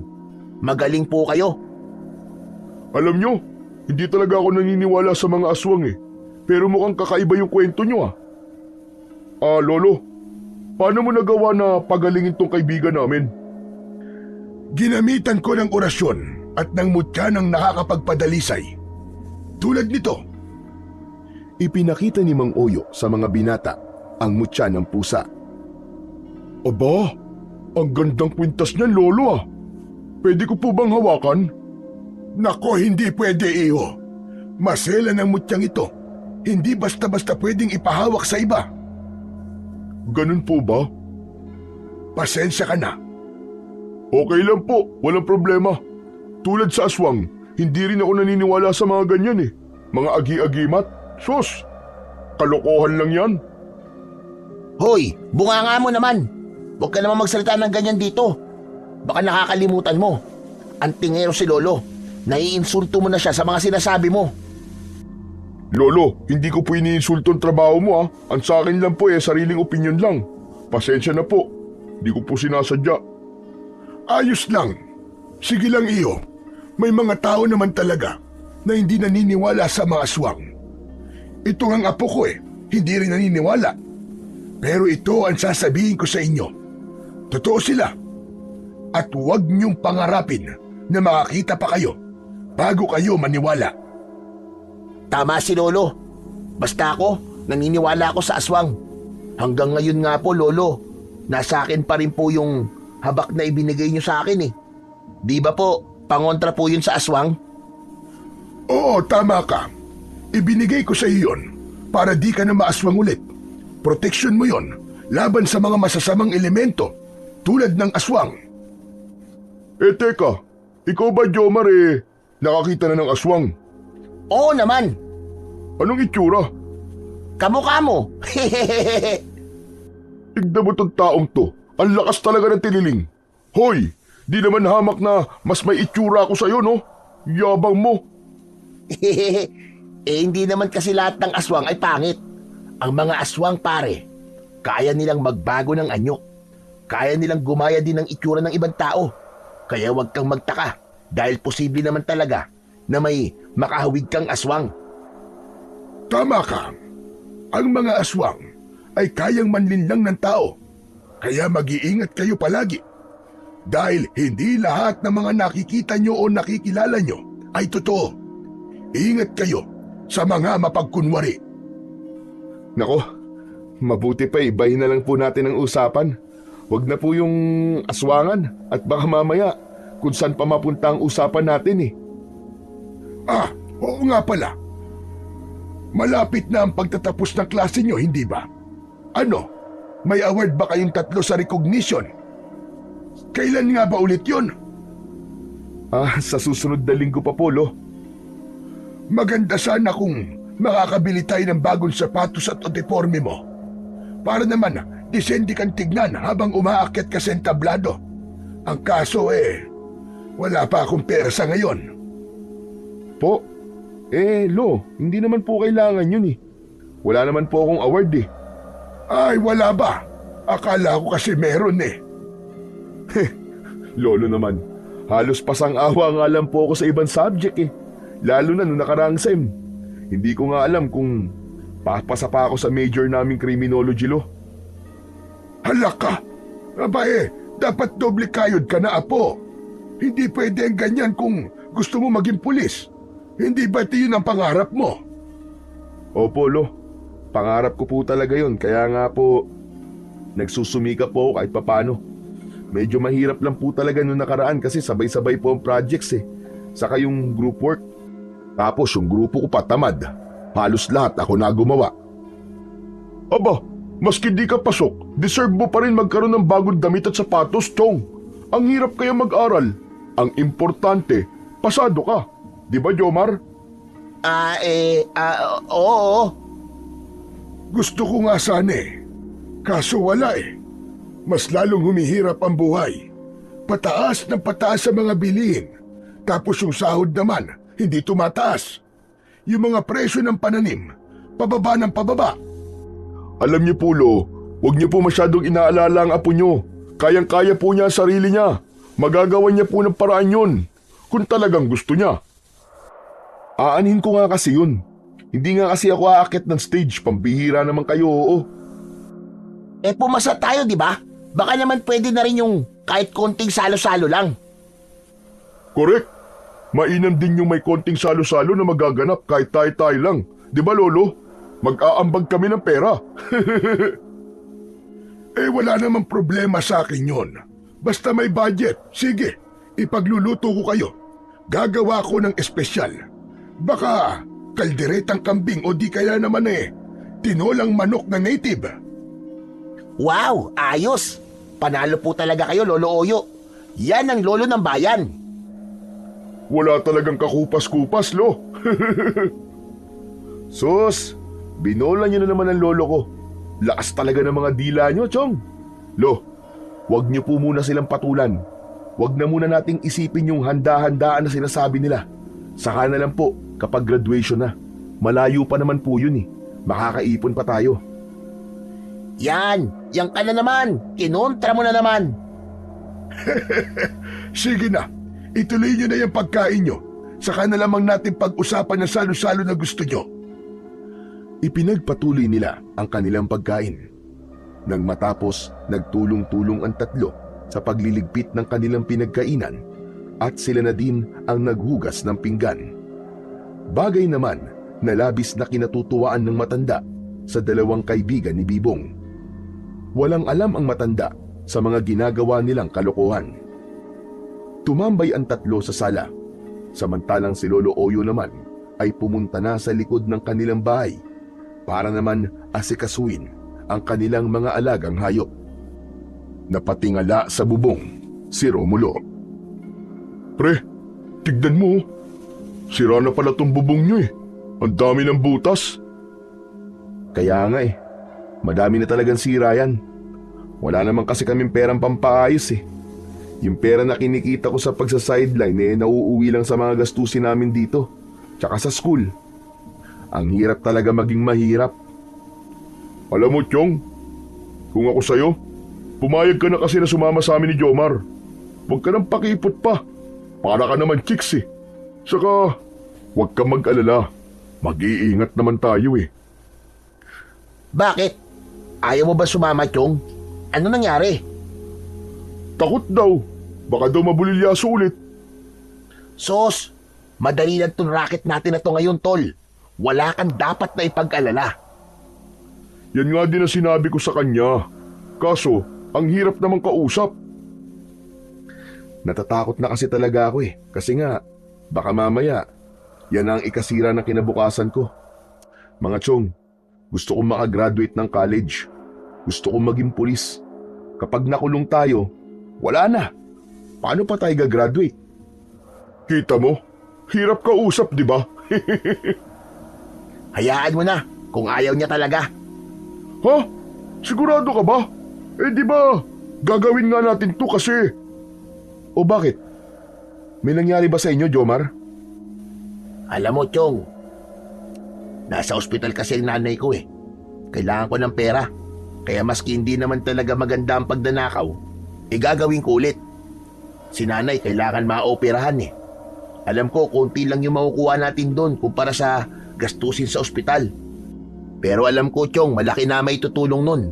magaling po kayo. Alam nyo, hindi talaga ako naniniwala sa mga aswang Pero mukhang kakaiba yung kwento nyo Lolo, paano mo nagawa na pagalingin tong kaibigan namin? Ginamitan ko ng orasyon at ng mutya ng nakakapagpadalisay. Tulad nito. Ipinakita ni Mang Oyo sa mga binata ang mutya ng pusa. Aba, ang gandang kwintas niyan, Lolo Pwede ko po bang hawakan? Nako, hindi pwede, Iho. Masela ng mutyang ito. Hindi basta-basta pwedeng ipahawak sa iba. Ganun po ba? Pasensya ka na. Okay lang po, walang problema. Tulad sa aswang, hindi rin ako naniniwala sa mga ganyan Mga agi-agimat. Sus, kalokohan lang yan. Hoy, bunganga mo naman. Huwag ka naman magsalita ng ganyan dito. baka nakakalimutan mo. Ang tingero si Lolo. Naiinsulto mo na siya sa mga sinasabi mo. Lolo, hindi ko po iniinsulto ang trabaho mo ah. Ang sa akin lang po sariling opinion lang. Pasensya na po. Di ko po sinasadya. Ayos lang. Sige lang iyo. May mga tao naman talaga na hindi naniniwala sa mga aswang. Ito ang apo ko hindi rin naniniwala. Pero ito ang sasabihin ko sa inyo. Totoo sila. At huwag niyong pangarapin na makakita pa kayo bago kayo maniwala. Tama si Lolo. Basta ako, naniniwala ako sa aswang. Hanggang ngayon nga po, Lolo, nasa akin pa rin po yung habak na ibinigay niyo sa akin. Di ba po, pangontra po yun sa aswang? Oo, tama ka. Ibinigay ko sa iyo yun para di ka na maaswang ulit. Protection mo yon laban sa mga masasamang elemento tulad ng aswang. Teka, ikaw ba Jomar nakakita na ng aswang? Oo naman, Anong itsura? kamukha mo. Tignan mo tong taong to. Ang lakas talaga ng tiniling. Hoy, di naman hamak na mas may itsura ako sa'yo, no? Yabang mo. Hindi naman kasi lahat ng aswang ay pangit. Ang mga aswang pare, kaya nilang magbago ng anyo. Kaya nilang gumaya din ng itsura ng ibang tao. Kaya huwag kang magtaka dahil posible naman talaga na may makahawig kang aswang. Tama ka. Ang mga aswang ay kayang manlinlang ng tao. Kaya mag-iingat kayo palagi. Dahil hindi lahat ng mga nakikita nyo o nakikilala nyo ay totoo. Ingat kayo sa mga mapagkunwari. Nako, mabuti pa ibahin na lang po natin ang usapan. Huwag na po yung aswangan at baka mamaya kung saan pa mapunta ang usapan natin. Ah, oo nga pala. Malapit na ang pagtatapos ng klase nyo, hindi ba? Ano? May award ba kayong 3 sa recognition? Kailan nga ba ulit yun? Sa susunod na linggo pa po, Lo. Maganda sana kung makakabili tayo ng bagong sapatos at uniforme mo. Para naman, disente kang tignan habang umaakyat ka sa entablado. Ang kaso wala pa akong pera sa ngayon. Po? Lo, hindi naman po kailangan yun . Wala naman po akong award . Ay, wala ba? Akala ko kasi meron . Lolo naman, halos pasang-awa nga lang po ako sa ibang subject . Lalo na nung nakaraang SEM. Hindi ko nga alam kung papasa pa ako sa major naming criminology, Lo. Hala ka! Aba dapat doble kayod ka na, apo. Hindi pwede ang ganyan kung gusto mo maging pulis. Hindi ba ito yun ang pangarap mo? Opo, Lo. Pangarap ko po talaga yun. Kaya nga po, nagsusumika po ako kahit papano. Medyo mahirap lang po talaga nung nakaraan kasi sabay-sabay po ang projects . Saka yung group work. Tapos yung grupo ko patamad. Halos lahat ako na gumawa. Aba, maski di ka pasok, deserve mo pa rin magkaroon ng bagong damit at sapatos, Chong. Ang hirap kaya mag-aral. Ang importante, pasado ka. Di ba, Jomar? Oo. Gusto ko nga sana kaso wala Mas lalong humihirap ang buhay. Pataas ng pataas sa mga bilihin. Tapos yung sahod naman, hindi tumataas. Yung mga presyo ng pananim, pababa ng pababa. Alam niyo po, Lo, huwag niyo po masyadong inaalala ang apo niyo. Kayang-kaya po niya ang sarili niya. Magagawa niya po ng paraan yun. Kung talagang gusto niya. Aanhin ko nga kasi yun. Hindi nga kasi ako aakyat ng stage. Pambihira naman kayo, oo. Pumasa tayo, di ba? Baka naman pwede na rin yung kahit konting salo-salo lang. Correct. Mainam din yung may konting salo-salo na magaganap kahit tayo-tayo lang. Di ba, Lolo? Mag-aambag kami ng pera. Wala namang problema sa akin yon. Basta may budget, sige, ipagluluto ko kayo. Gagawa ko ng espesyal. Baka kalderetang kambing o di kaya naman tinolang manok na native. Wow, ayos! Panalo po talaga kayo, Lolo Oyo. Yan ang lolo ng bayan. Wala talagang kakupas-kupas, Lo. Sus, binola niyo na naman ang lolo ko. Lakas talaga ng mga dila niyo, Chong. Lo, huwag niyo po muna silang patulan. wag na muna nating isipin yung handa-handaan na sinasabi nila. Saka na lang po kapag graduation na. Malayo pa naman po yun eh. Makakaipon pa tayo. Yan ka na naman. Kinontra mo na naman. Sige na, ituloy nyo na yung pagkain nyo. Saka na lamang natin pag-usapan ng salo-salo na gusto nyo. Ipinagpatuloy nila ang kanilang pagkain. Nang matapos, nagtulong-tulong ang tatlo sa pagliligpit ng kanilang pinagkainan at sila na din ang naghugas ng pinggan. Bagay naman na labis na kinatutuwaan ng matanda sa dalawang kaibigan ni Bibong. Walang alam ang matanda sa mga ginagawa nilang kalokohan. Tumambay ang tatlo sa sala, samantalang si Lolo Oyo naman ay pumunta na sa likod ng kanilang bahay para naman asikasuin ang kanilang mga alagang hayop. Napatingala sa bubong si Romulo. Pre, tignan mo. Sira na pala tong bubong nyo eh. Ang dami ng butas. Kaya nga madami na talagang sira yan. Wala naman kasi kaming perang pampaayos eh. Yung pera na kinikita ko sa pagsa-sideline nauuwi lang sa mga gastusin namin dito, tsaka sa school. Ang hirap talaga maging mahirap. Alam mo, Chong, kung ako sa'yo, pumayag ka na kasi na sumama sa amin ni Jomar. Huwag ka nang pakipot pa. Para ka naman chicks eh. Saka, huwag ka mag-alala. Mag-iingat naman tayo eh. Bakit? Ayaw mo ba sumama, Chong? Ano nangyari? Takot daw. Baka daw mabulilyaso ulit. Sos, madali lang tong racket natin na to ngayon, tol. Wala kang dapat na ipag-alala. Yan nga din ang sinabi ko sa kanya. Kaso, ang hirap namang kausap. Natatakot na kasi talaga ako eh. Kasi nga, baka mamaya, yan ang ikasira ng kinabukasan ko. Mga Chong, gusto kong makagraduate ng college. Gusto kong maging pulis. Kapag nakulong tayo, wala na. Paano pa tayo gagraduate? Kita mo? Hirap kausap, di ba? Hayaan mo na kung ayaw niya talaga. Ha? Sigurado ka ba? Eh di ba, gagawin nga natin to kasi. O bakit? May nangyari ba sa inyo, Jomar? Alam mo, Chong, nasa ospital kasi ang nanay ko eh. Kailangan ko ng pera. Kaya maski hindi naman talaga maganda ang pagdanakaw, gagawin ko ulit. Si nanay kailangan maoperahan eh. Alam ko, konti lang yung makukuha natin doon kumpara sa gastusin sa ospital. Pero alam ko, Chong, malaki na may tutulong nun.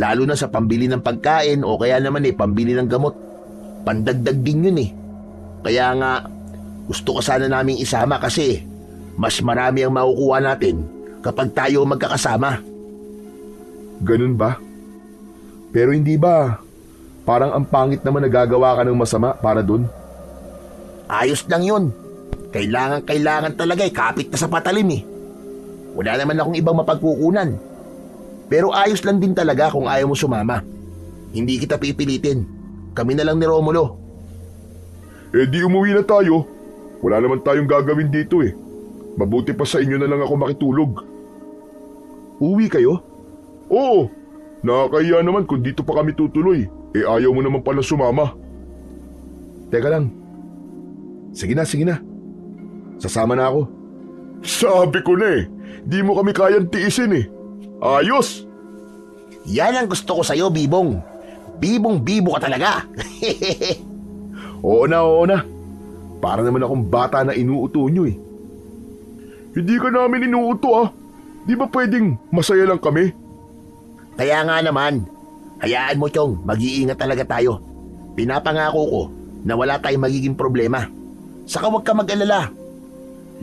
Lalo na sa pambili ng pagkain o kaya naman pambili ng gamot. Pandagdag din yun eh. Kaya nga, gusto ko sana naming isama kasi mas marami ang makukuha natin kapag tayo magkakasama. Ganun ba? Pero hindi ba parang ang pangit naman nagagawa ka ng masama para dun? Ayos lang yun. Kailangan talaga kapit na sa patalim eh. Wala naman akong ibang mapagkukunan. Pero ayos lang din talaga kung ayaw mo sumama. Hindi kita pipilitin. Kami na lang ni Romulo. Eh di umuwi na tayo. Wala naman tayong gagawin dito eh. Mabuti pa sa inyo na lang ako makitulog. Uwi kayo? Oo, nakakahiya naman kung dito pa kami tutuloy. Eh ayaw mo naman pala sumama. Teka lang. Sige na. Sasama na ako. Sabi ko na eh, di mo kami kayang tiisin eh. Ayos! Yan ang gusto ko sa'yo, Bibong. Bibong-bibo ka talaga. Oo na. Para naman akong bata na inuuto nyo eh. Hindi ka namin inuuto ah. Di ba pwedeng masaya lang kami? Kaya nga naman, hayaan mo, Chong, mag-iingat talaga tayo. Pinapangako ko na wala tayong magiging problema. Saka huwag ka mag-alala.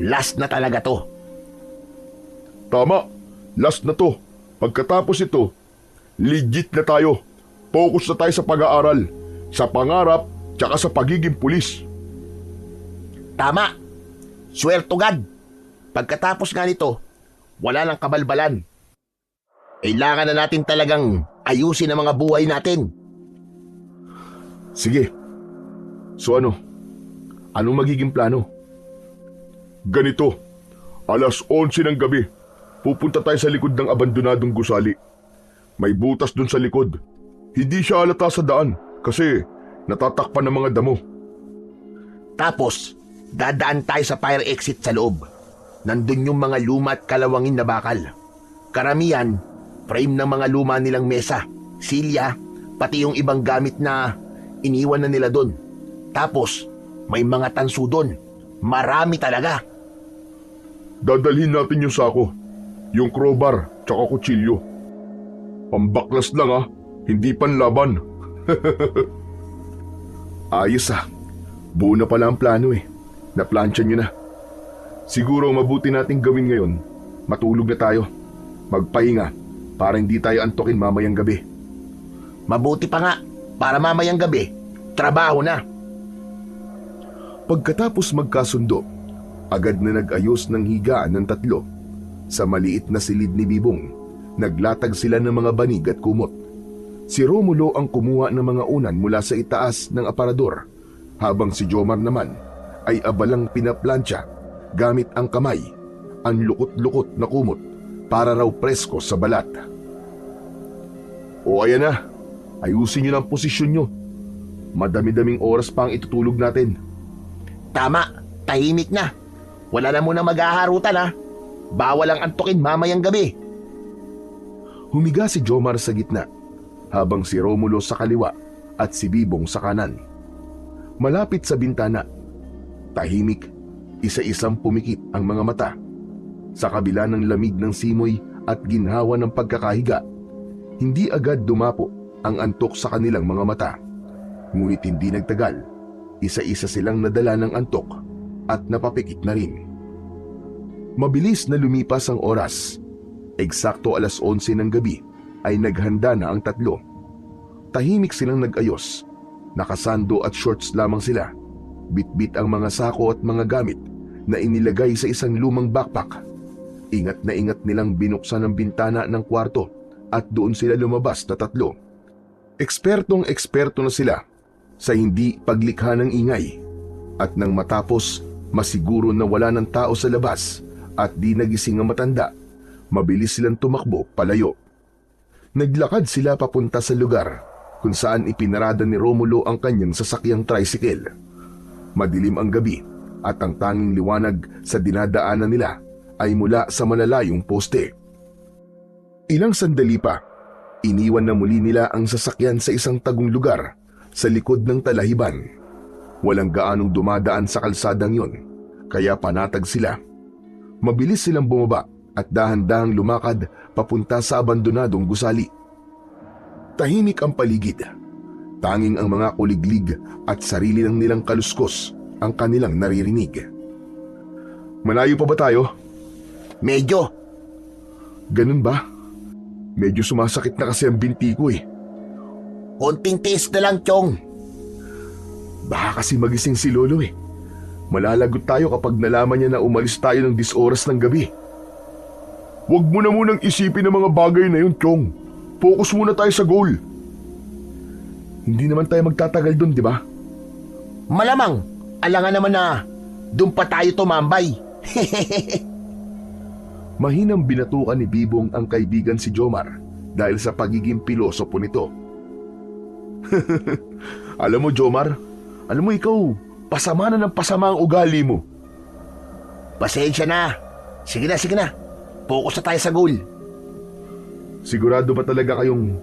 Last na talaga to. Tama, last na to. Pagkatapos ito, legit na tayo. Focus na tayo sa pag-aaral, sa pangarap, tsaka sa pagiging pulis. Tama. Swear to God. Pagkatapos nga nito, wala nang kabalbalan. Kailangan na natin talagang ayusin ang mga buhay natin. Sige. So ano? Anong magiging plano? Ganito, alas 11 ng gabi, pupunta tayo sa likod ng abandonadong gusali. May butas dun sa likod. Hindi siya halata sa daan kasi Natatakpan ng mga damo. Tapos, dadaan tayo sa fire exit sa loob. Nandun yung mga luma at kalawangin na bakal. Karamihan, frame ng mga luma nilang mesa, silya, pati yung ibang gamit na iniwan na nila doon. Tapos, may mga tanso doon. Marami talaga. Dadalhin natin yung sako, yung crowbar, tsaka kutsilyo. Pambaklas lang ah, hindi panlaban. Ayos ah. Buo na pala ang plano eh. Naplansya nyo na. Siguro mabuti nating gawin ngayon. Matulog na tayo. Magpahinga para hindi tayo antukin mamayang gabi. Mabuti pa nga, para mamayang gabi, trabaho na. Pagkatapos magkasundo, agad na nag-ayos ng higaan ng tatlo. Sa maliit na silid ni Bibong, naglatag sila ng mga banig at kumot. Si Romulo ang kumuha ng mga unan mula sa itaas ng aparador, habang si Jomar naman ay abalang pinaplansya gamit ang kamay, ang lukot-lukot na kumot para raw presko sa balat. O ayan na, ayusin nyo ng posisyon nyo. Madami-daming oras pa ang itutulog natin. Tama, tahimik na. Wala na muna maghaharutan ha. Bawal ang antukin mamayang gabi. Humiga si Jomar sa gitna, habang si Romulo sa kaliwa at si Bibong sa kanan. Malapit sa bintana, tahimik, isa-isang pumikit ang mga mata. Sa kabila ng lamig ng simoy at ginhawa ng pagkakahiga, hindi agad dumapo ang antok sa kanilang mga mata. Ngunit hindi nagtagal, isa-isa silang nadala ng antok at napapikit na rin. Mabilis na lumipas ang oras. Eksakto 11:00 ng gabi ay naghanda na ang tatlo. Tahimik silang nag-ayos. Nakasando at shorts lamang sila. Bitbit ang mga sako at mga gamit na inilagay sa isang lumang backpack. Ingat na ingat nilang binuksan ang bintana ng kwarto at doon sila lumabas na tatlo. Ekspertong-eksperto na sila sa hindi paglikha ng ingay. At nang matapos, masiguro na wala ng tao sa labas at di nagising ang matanda, mabilis silang tumakbo palayo. Naglakad sila papunta sa lugar kung saan ipinarada ni Romulo ang kanyang sasakyang tricycle. Madilim ang gabi at ang tanging liwanag sa dinadaanan nila ay mula sa malalayong poste. Ilang sandali pa, iniwan na muli nila ang sasakyan sa isang tagong lugar sa likod ng talahiban. Walang gaanong dumadaan sa kalsadang yon, kaya panatag sila. Mabilis silang bumaba at dahan-dahang lumakad papunta sa abandonadong gusali. Tahimik ang paligid. Tanging ang mga kuliglig at sarili ng nilang kaluskos ang kanilang naririnig. Malayo pa ba tayo? Medyo. Ganun ba? Medyo sumasakit na kasi ang binti ko eh. Konting tiis na lang, Chong. Baka kasi magising si Lolo eh. Malalagot tayo kapag nalaman niya na umalis tayo ng 10 oras ng gabi. Huwag mo na munang isipin ang mga bagay na yun, Chong. Focus muna tayo sa goal. Hindi naman tayo magtatagal doon, di ba? Malamang, alangan naman na doon pa tayo tumambay. Mahinang binatukan ni Bibong ang kaibigan si Jomar dahil sa pagiging pilosopo nito. Alam mo, Jomar, alam mo ikaw, pasama na ng pasama ang ugali mo. Pasensya na. Sige na. Focus na tayo sa goal. Sigurado ba talaga kayong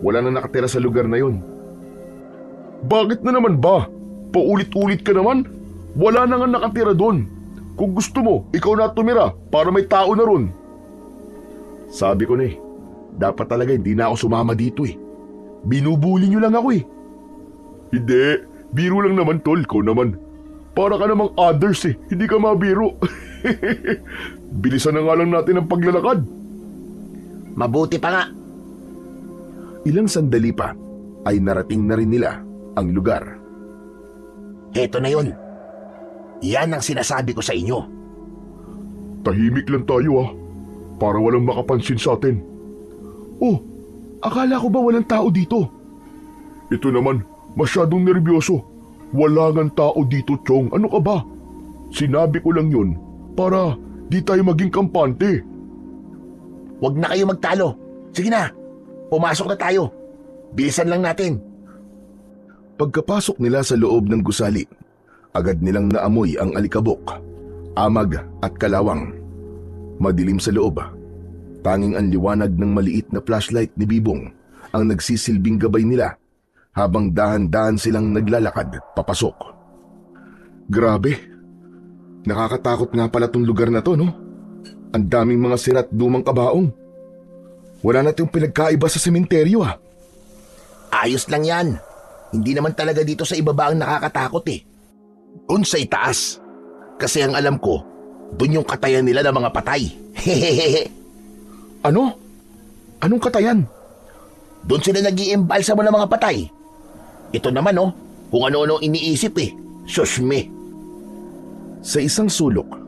wala nang nakatira sa lugar na yon? Bakit na naman ba? Paulit-ulit ka naman? Wala na nga nakatira doon. Kung gusto mo, ikaw na tumira para may tao na ron. Sabi ko na eh, dapat talaga hindi na ako sumama dito eh. Binubuli niyo lang ako eh. Hindi, biro lang naman tol, ko naman. Para ka namang others eh, hindi ka mabiro. Bilisan na nga lang natin ang paglalakad. Mabuti pa nga. Ilang sandali pa ay narating na rin nila ang lugar. Heto na yun. Yan ang sinasabi ko sa inyo. Tahimik lang tayo para walang makapansin sa atin. Oh, akala ko ba walang tao dito? Ito naman, masyadong nervyoso. Wala ngang tao dito, Chong. Ano ka ba? Sinabi ko lang yun para di tayo maging kampante. Huwag na kayo magtalo. Sige na, pumasok na tayo. Bilisan lang natin. Pagkapasok nila sa loob ng gusali, agad nilang naamoy ang alikabok, amag at kalawang. Madilim sa loob. Tanging ang liwanag ng maliit na flashlight ni Bibong ang nagsisilbing gabay nila habang dahan-dahan silang naglalakad papasok. Grabe, nakakatakot nga pala tong lugar na to, no? Ang daming mga sirat lumang kabaong. Wala na itong pinagkaiba sa sementeryo, ah. Ayos lang yan. Hindi naman talaga dito sa ibaba ang nakakatakot eh. Doon sa itaas. Kasi ang alam ko, doon yung katayan nila ng mga patay. Hehehe. Ano? Anong katayan? Doon sila nag-iimbalsa mo ng mga patay. Ito naman oh, kung ano-ano iniisip eh. Susme. Sa isang sulok,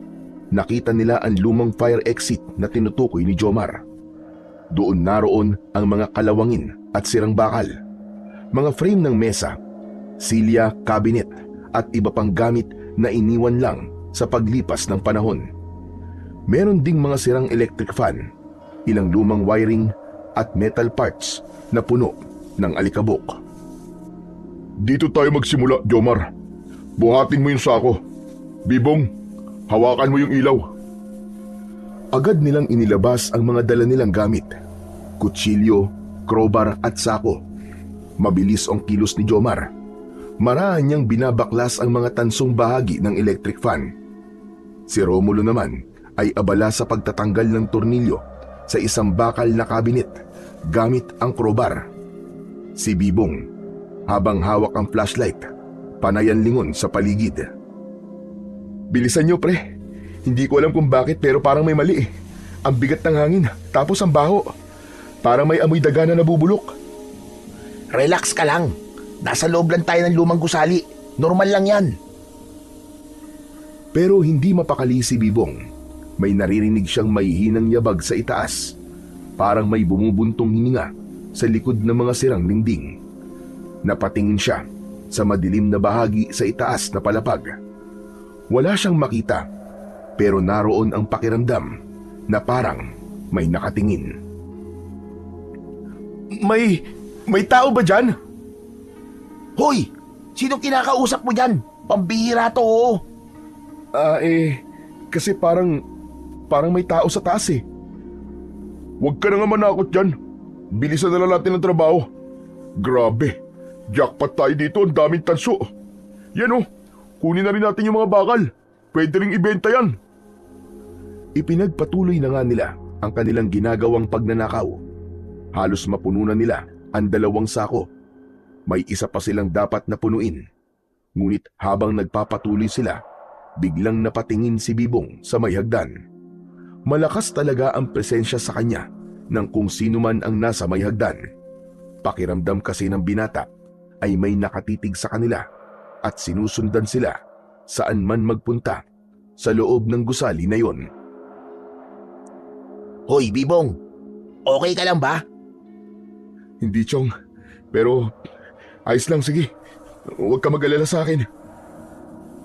nakita nila ang lumang fire exit na tinutukoy ni Jomar. Doon naroon ang mga kalawangin at sirang bakal, mga frame ng mesa, silya, cabinet at iba pang gamit na iniwan lang sa paglipas ng panahon. Meron ding mga sirang electric fan, ilang lumang wiring at metal parts na puno ng alikabok. Dito tayo magsimula, Jomar. Buhatin mo yung sako. Bibong, hawakan mo yung ilaw. Agad nilang inilabas ang mga dala nilang gamit, kutsilyo, crowbar at sako. Mabilis ang kilos ni Jomar. Maraan niyang binabaklas ang mga tansong bahagi ng electric fan. Si Romulo naman ay abala sa pagtatanggal ng tornilyo sa isang bakal na kabinet gamit ang crowbar. Si Bibong, habang hawak ang flashlight, panayan lingon sa paligid. Bilisan niyo, pre. Hindi ko alam kung bakit pero parang may mali eh. Ang bigat ng hangin, tapos ang baho. Parang may amoy daga na nabubulok. Relax ka lang. Nasa loob lang tayo ng lumang gusali. Normal lang yan. Pero hindi mapakali si Bibong. May naririnig siyang mahihinang yabag sa itaas. Parang may bumubuntong hininga sa likod ng mga sirang dingding. Napatingin siya sa madilim na bahagi sa itaas na palapag. Wala siyang makita, pero naroon ang pakiramdam na parang may nakatingin. May tao ba dyan? Hoy! Sinong kinakausap mo dyan? Pambihira to oh. Kasi parang may tao sa taas eh. Huwag ka na nga manakot dyan. Bilisan na lang natin ang trabaho. Grabe, jackpot tayo dito, ang daming tanso. Yan oh, kunin na rin natin yung mga bakal. Pwede ring ibenta yan. Ipinagpatuloy na nga nila ang kanilang ginagawang pagnanakaw. Halos mapuno na nila ang 2 sako. May isa pa silang dapat na punuin. Ngunit habang nagpapatuloy sila, biglang napatingin si Bibong sa may hagdan. Malakas talaga ang presensya sa kanya ng kung sino man ang nasa may hagdan. Pakiramdam kasi ng binata ay may nakatitig sa kanila at sinusundan sila saan man magpunta sa loob ng gusali na yon. Hoy, Bibong! Okay ka lang ba? Hindi, Chong. Pero ayos lang, sige. Huwag ka mag-alala sa akin.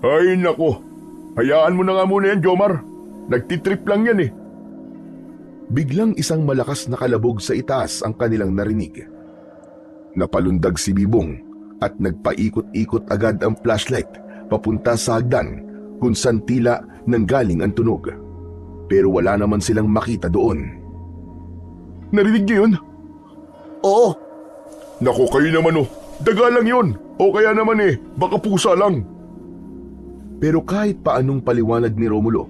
Ay nako, hayaan mo na nga muna yan, Jomar. Nagtitrip lang yan eh. Biglang isang malakas na kalabog sa itaas ang kanilang narinig. Napalundag si Bibong at nagpaikot-ikot agad ang flashlight papunta sa hagdan kung saan tila nanggaling ang tunog. Pero wala naman silang makita doon. Narinig niyo yun? Oo. Naku, kayo naman oh. Daga lang yun. O kaya naman baka pusa lang. Pero kahit paanong paliwanag ni Romulo,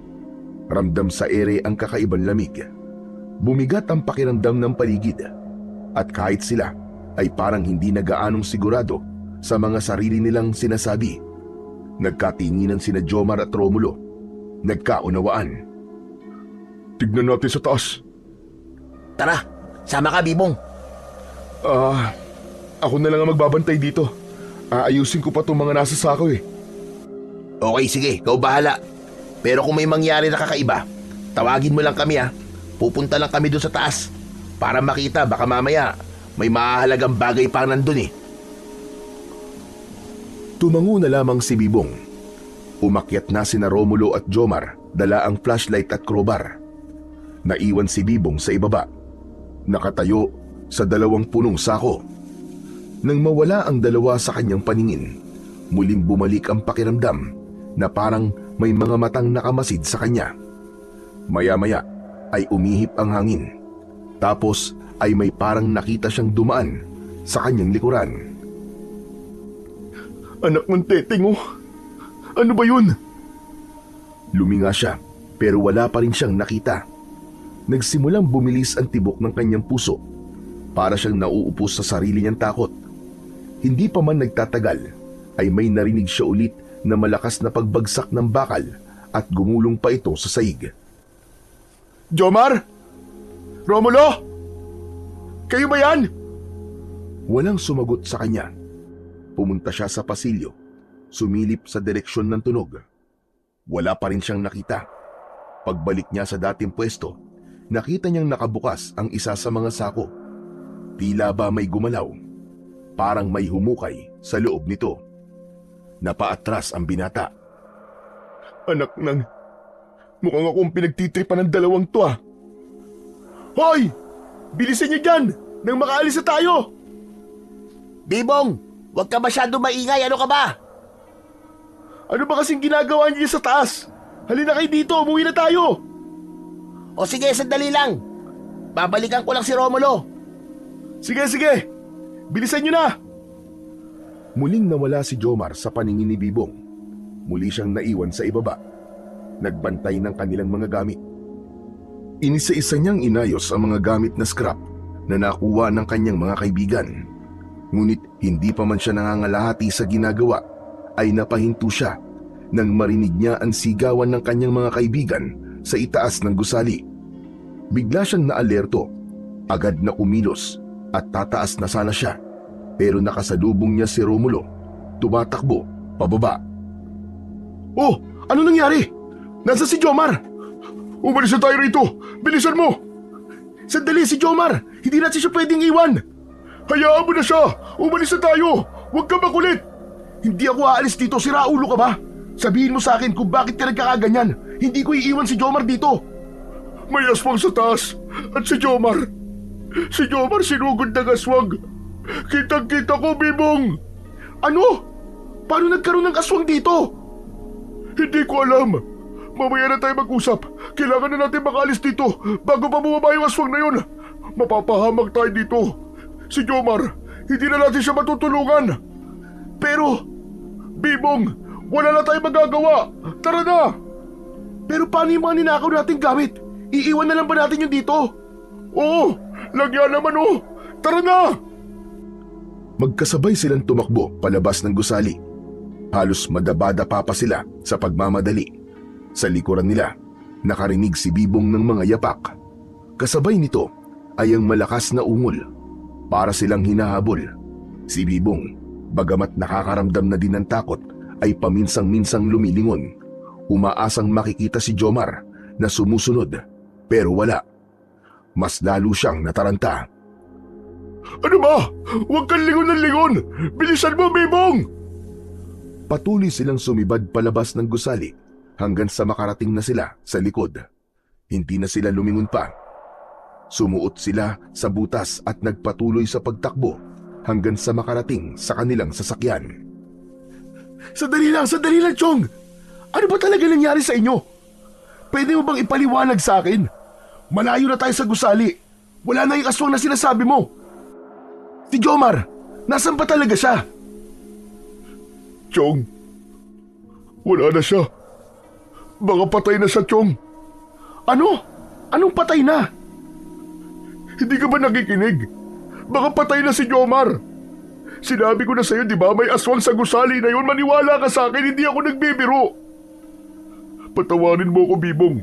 ramdam sa ere ang kakaibang lamig. Bumigat ang pakiramdam ng paligid. At kahit sila ay parang hindi na gaanong sigurado sa mga sarili nilang sinasabi, nagkatinginan sina Jomar at Romulo. Nagkaunawaan. Tignan natin sa taas. Tara, sama ka, Bibong. Ako na lang ang magbabantay dito. Aayusin ko pa itong mga nasa sako eh. Okay, sige, ikaw bahala. Pero kung may mangyari na kakaiba, tawagin mo lang kami ha. Pupunta lang kami doon sa taas para makita, baka mamaya may mahalagang bagay pa nandun eh. Tumango na lamang si Bibong. Umakyat na sina Romulo at Jomar, dala ang flashlight at crowbar. Naiwan si Bibong sa ibaba, nakatayo sa 2 punong sako. Nang mawala ang dalawa sa kanyang paningin, muling bumalik ang pakiramdam na parang may mga matang nakamasid sa kanya. Maya-maya ay umihip ang hangin. Tapos ay may parang nakita siyang dumaan sa kanyang likuran. Anak ng teteng oh. Ano ba yun? Luminga siya pero wala pa rin siyang nakita. Nagsimulang bumilis ang tibok ng kanyang puso. Para siyang nauupos sa sarili niyang takot. Hindi pa man nagtatagal ay may narinig siya ulit na malakas na pagbagsak ng bakal at gumulong pa ito sa saig. Jomar? Romulo? Kayo ba yan? Walang sumagot sa kanya. Pumunta siya sa pasilyo, sumilip sa direksyon ng tunog. Wala pa rin siyang nakita. Pagbalik niya sa dating pwesto, nakita niyang nakabukas ang isa sa mga sako. Tila ba may gumalaw? Parang may humukay sa loob nito. Napaatras ang binata. Anak ng... Mukhang akong pinagtitripan ng dalawang to ah. Hoy! Bilisan niyo dyan! Nang makaalis na tayo! Bibong, huwag ka masyado maingay. Ano ka ba? Ano ba kasing ginagawa niyo sa taas? Halina kayo dito, umuwi na tayo! O sige, sandali lang. Babalikan ko lang si Romulo. Sige, sige! Bilisan niyo na! Muling nawala si Jomar sa paningin ni Bibong. Muli siyang naiwan sa ibaba. Nagbantay ng kanilang mga gamit. Inisa-isa niyang inayos ang mga gamit na scrap na nakuha ng kanyang mga kaibigan. Ngunit hindi pa man siya nangangalahati sa ginagawa ay napahinto siya nang marinig niya ang sigawan ng kanyang mga kaibigan sa itaas ng gusali. Bigla siyang naalerto. Agad na kumilos at tataas na sana siya. Pero nakasalubong niya si Romulo. Tumatakbo pababa. Oh! Ano nangyari? Nasaan si Jomar? Umalis na tayo rito! Bilisan mo! Sandali si Jomar! Hindi natin siya pwedeng iwan! Hayaan mo na siya! Umalis na tayo! Huwag ka makulit! Hindi ako aalis dito, siraulo ka ba? Sabihin mo sa akin kung bakit ka nagkakaganyan. Hindi ko iiwan si Jomar dito. May aswang sa taas. At si Jomar sinugod ng aswang. Kitang-kita ko, Bibong. Ano? Paano nagkaroon ng aswang dito? Hindi ko alam. Mamaya na tayo mag-usap. Kailangan na natin makaalis dito bago pa bumaba yung aswang na yun. Mapapahamak tayo dito. Si Jomar, hindi na natin siya matutulungan. Pero, Bibong, wala na tayong magagawa. Tara na! Pero paano yung mga ninakaw nating gamit? Iiwan na lang ba natin yun dito? Oo, lagyan naman oh. Tara na! Magkasabay silang tumakbo palabas ng gusali. Halos madabada pa sila sa pagmamadali. Sa likuran nila, nakarinig si Bibong ng mga yapak. Kasabay nito ay ang malakas na ungol. Para silang hinahabol. Si Bibong, bagamat nakakaramdam na din ng takot, ay paminsang-minsang lumilingon. Umaasang makikita si Jomar na sumusunod, pero wala. Mas lalo siyang nataranta. Ano ba? Huwag kang lingon ng lingon! Bilisan mo, Bibong! Patuloy silang sumibad palabas ng gusali hanggang sa makarating na sila sa likod. Hindi na sila lumingon pa. Sumuot sila sa butas at nagpatuloy sa pagtakbo hanggang sa makarating sa kanilang sasakyan. Sandali lang, Chong! Ano ba talaga nangyari sa inyo? Pwede mo bang ipaliwanag sa akin? Malayo na tayo sa gusali. Wala na yung aswang na sinasabi mo. Si Jomar, nasan pa talaga siya? Chong, wala na siya. Baka patay na siya, Chong. Ano? Anong patay na? Hindi ka ba nakikinig? Baka patay na si Jomar. Sinabi ko na sa'yo, di ba? May aswang sa gusali na yun. Maniwala ka sa akin, hindi ako nagbibiro. Patawarin mo ako, Bibong.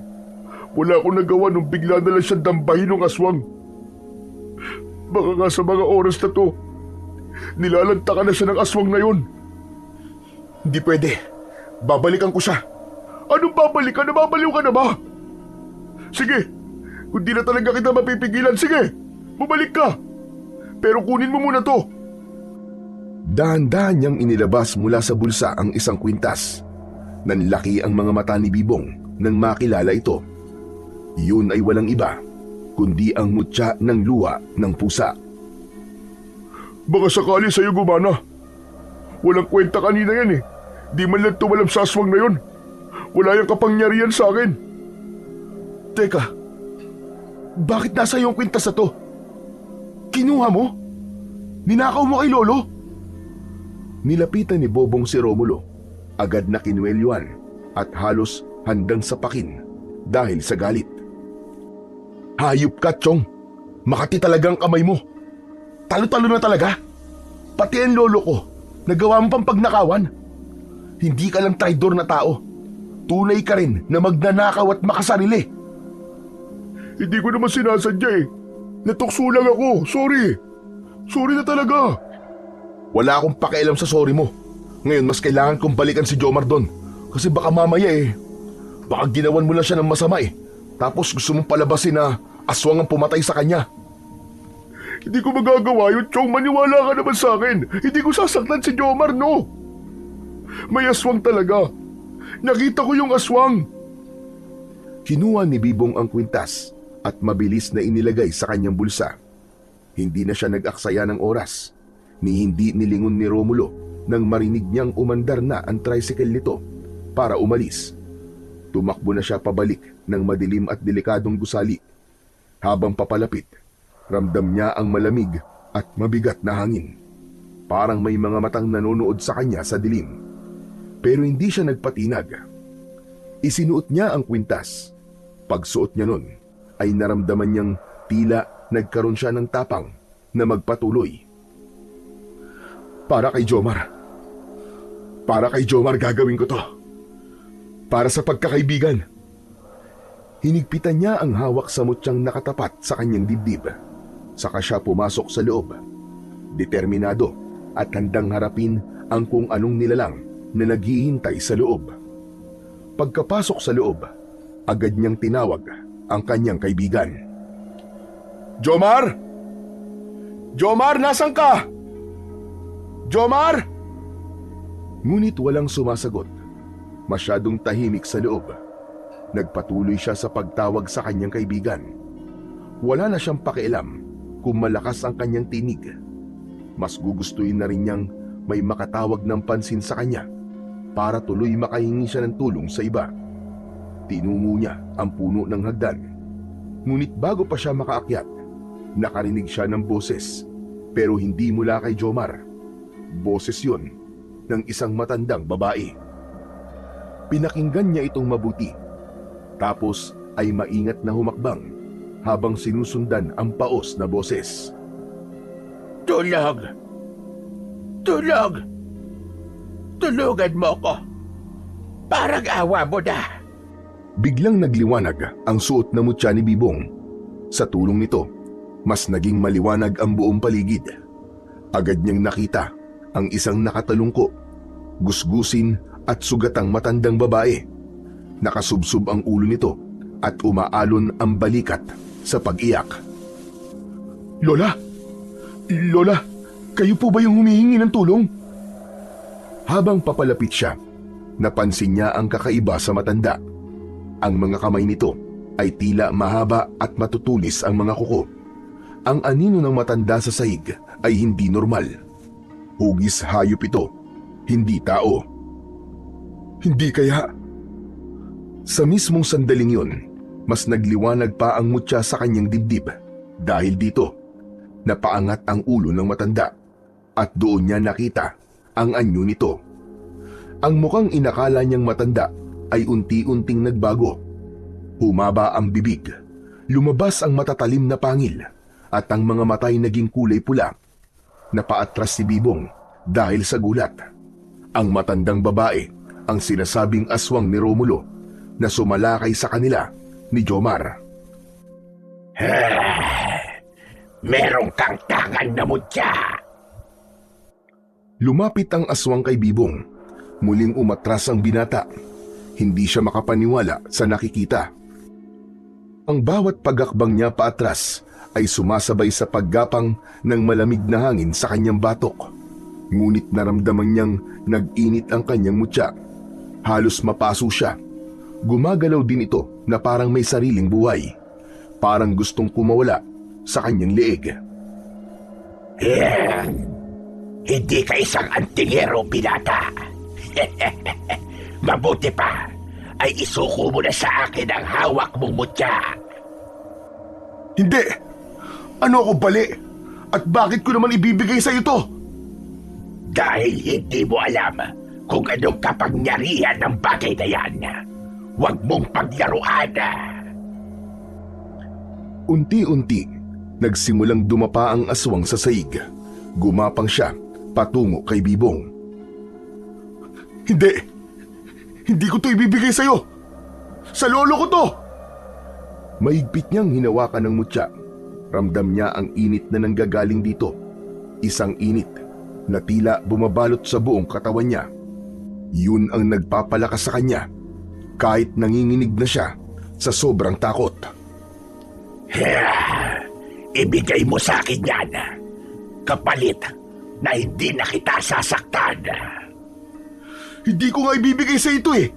Wala akong nagawa nung bigla na lang siyang dambahin ng aswang. Baka nga sa mga oras na to, nilalantakan na siya ng aswang na yun. Hindi pwede. Babalikan ko siya. Anong babalikan? Nababaliw ka na ba? Sige, kung di na talaga kita mapipigilan, sige, bumalik ka. Pero kunin mo muna to. Dahan-dahan niyang inilabas mula sa bulsa ang isang kwintas. Nanlaki ang mga mata ni Bibong nang makilala ito. Yun ay walang iba, kundi ang mutya ng luha ng pusa. Baka sakali sa'yo gumana. Walang kwenta kanina yan eh. Di man lang tumalab sa aswang na yon. Wala yung kapangyarihan sa akin. Teka, bakit nasa iyong kwintas na to? Kinuha mo? Ninakaw mo kay Lolo? Nilapitan ni Bobong si Romulo. Agad na kinuwelyuan at halos handang sapakin dahil sa galit. Hayop ka, Chong. Makati talagang kamay mo. Talo-talo na talaga. Pati ang lolo ko, nagawa mo pang pagnakawan. Hindi ka lang traidor na tao. Tunay ka rin na magnanakaw at makasarili. Hindi ko naman sinasadya eh. Natukso lang ako. Sorry. Sorry na talaga. Wala akong pakialam sa sorry mo. Ngayon mas kailangan kong balikan si Jomar doon. Kasi baka mamaya baka ginawan mo lang siya ng masama eh. Tapos gusto mong palabasin na aswang ang pumatay sa kanya. Hindi ko magagawa yun, Chong. Maniwala ka naman sa akin. Hindi ko sasaktan si Jomar, no. May aswang talaga. Nakita ko yung aswang. Kinuha ni Bibong ang kwintas at mabilis na inilagay sa kanyang bulsa. Hindi na siya nag-aksaya ng oras, ni hindi nilingon ni Romulo nang marinig niyang umandar na ang tricycle nito para umalis. Tumakbo na siya pabalik ng madilim at delikadong gusali. Habang papalapit, ramdam niya ang malamig at mabigat na hangin. Parang may mga matang nanonood sa kanya sa dilim. Pero hindi siya nagpatinag. Isinuot niya ang kwintas. Pagsuot niya nun, ay naramdaman niyang tila nagkaroon siya ng tapang na magpatuloy. Para kay Jomar. Para kay Jomar gagawin ko to. Para sa pagkakaibigan. Hinigpitan niya ang hawak sa mutyang nakatapat sa kanyang dibdib. Saka siya pumasok sa loob. Determinado at handang harapin ang kung anong nilalang na naghihintay sa loob. Pagkapasok sa loob, agad niyang tinawag ang kanyang kaibigan. Jomar! Jomar, nasan ka? Jomar! Ngunit walang sumasagot. Masyadong tahimik sa loob. Nagpatuloy siya sa pagtawag sa kanyang kaibigan. Wala na siyang pakialam kung malakas ang kanyang tinig. Mas gugustuhin na rin niyang may makatawag ng pansin sa kanya para tuloy makahingi siya ng tulong sa iba. Tinungo niya ang puno ng hagdan. Ngunit bago pa siya makaakyat, nakarinig siya ng boses, pero hindi mula kay Jomar. Boses yun ng isang matandang babae. Pinakinggan niya itong mabuti. Tapos ay maingat na humakbang habang sinusundan ang paos na boses. Tulog! Tulog! Tulugan mo ko! Parang awa mo na! Biglang nagliwanag ang suot na mutya ni Bibong. Sa tulong nito, mas naging maliwanag ang buong paligid. Agad niyang nakita ang isang nakatalungko, gusgusin at sugatang matandang babae. Nakasubsob ang ulo nito at umaalon ang balikat sa pag-iyak. Lola! Lola! Kayo po ba yung humihingi ng tulong? Habang papalapit siya, napansin niya ang kakaiba sa matanda. Ang mga kamay nito ay tila mahaba at matutulis ang mga kuko. Ang anino ng matanda sa sahig ay hindi normal. Hugis hayop ito, hindi tao. Hindi kaya... Sa mismong sandaling yun, mas nagliwanag pa ang mutya sa kanyang dibdib. Dahil dito, napaangat ang ulo ng matanda at doon niya nakita ang anyo nito. Ang mukhang inakala niyang matanda ay unti-unting nagbago. Humaba ang bibig, lumabas ang matatalim na pangil at ang mga matay naging kulay pula. Napaatras si Bibong dahil sa gulat. Ang matandang babae ang sinasabing aswang ni Romulo na sumalakay sa kanila ni Jomar. Merong kang tangan na mutya! Lumapit ang aswang kay Bibong. Muling umatras ang binata. Hindi siya makapaniwala sa nakikita. Ang bawat pagakbang niya paatras ay sumasabay sa paggapang ng malamig na hangin sa kanyang batok. Ngunit naramdaman niyang nag-init ang kanyang mutya. Halos mapaso siya. Gumagalaw din ito na parang may sariling buhay. Parang gustong kumawala sa kanyang leeg. Hindi ka isang antingero, binata. Mabuti pa ay isuko mo na sa akin ang hawak mong mutya. Hindi! Ano ako bali? At bakit ko naman ibibigay sa ito? Dahil hindi mo alam kung anong kapangyarihan ng bagay na yan. Huwag mong paglaruan. Unti-unti, nagsimulang dumapa ang aswang sa saig. Gumapang siya patungo kay Bibong. Hindi! Hindi ko to ibibigay sa'yo! Sa lolo ko to! Mahigpit niyang hinawakan ng mutya. Ramdam niya ang init na nanggagaling dito. Isang init na tila bumabalot sa buong katawan niya. Yun ang nagpapalakas sa kanya kahit nanginginig na siya sa sobrang takot. Ibigay mo sa akin yan. Kapalit na hindi na kita sasaktan. Hindi ko nga ibibigay sa ito eh!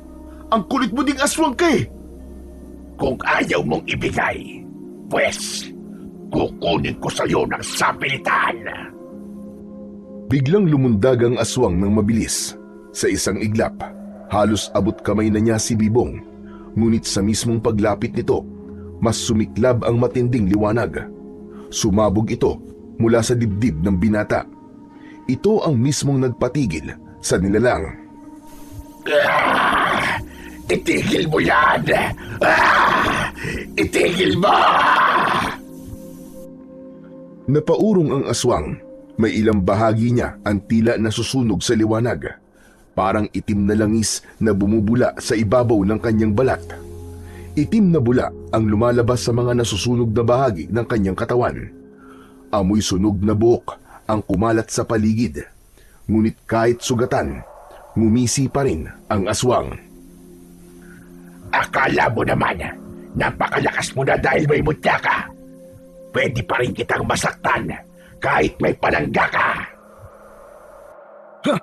Ang kulit mo ding aswang ka eh! Kung ayaw mong ibigay, pues, kukunin ko sa'yo ng sapilitan. Biglang lumundag ang aswang ng mabilis. Sa isang iglap, halos abot kamay na niya si Bibong. Ngunit sa mismong paglapit nito, mas sumiklab ang matinding liwanag. Sumabog ito mula sa dibdib ng binata. Ito ang mismong nagpatigil sa nilalang. Itigil mo yan! Itigil mo! Napaurong ang aswang. May ilang bahagi niya ang tila nasusunog sa liwanag. Parang itim na langis na bumubula sa ibabaw ng kanyang balat. Itim na bula ang lumalabas sa mga nasusunog na bahagi ng kanyang katawan. Amoy sunog na buhok ang kumalat sa paligid. Ngunit kahit sugatan, ngumisi pa rin ang aswang. Akala mo naman, napakalakas mo na dahil may mutya ka. Pwede pa rin kitang masaktan kahit may palangga ka. Ha?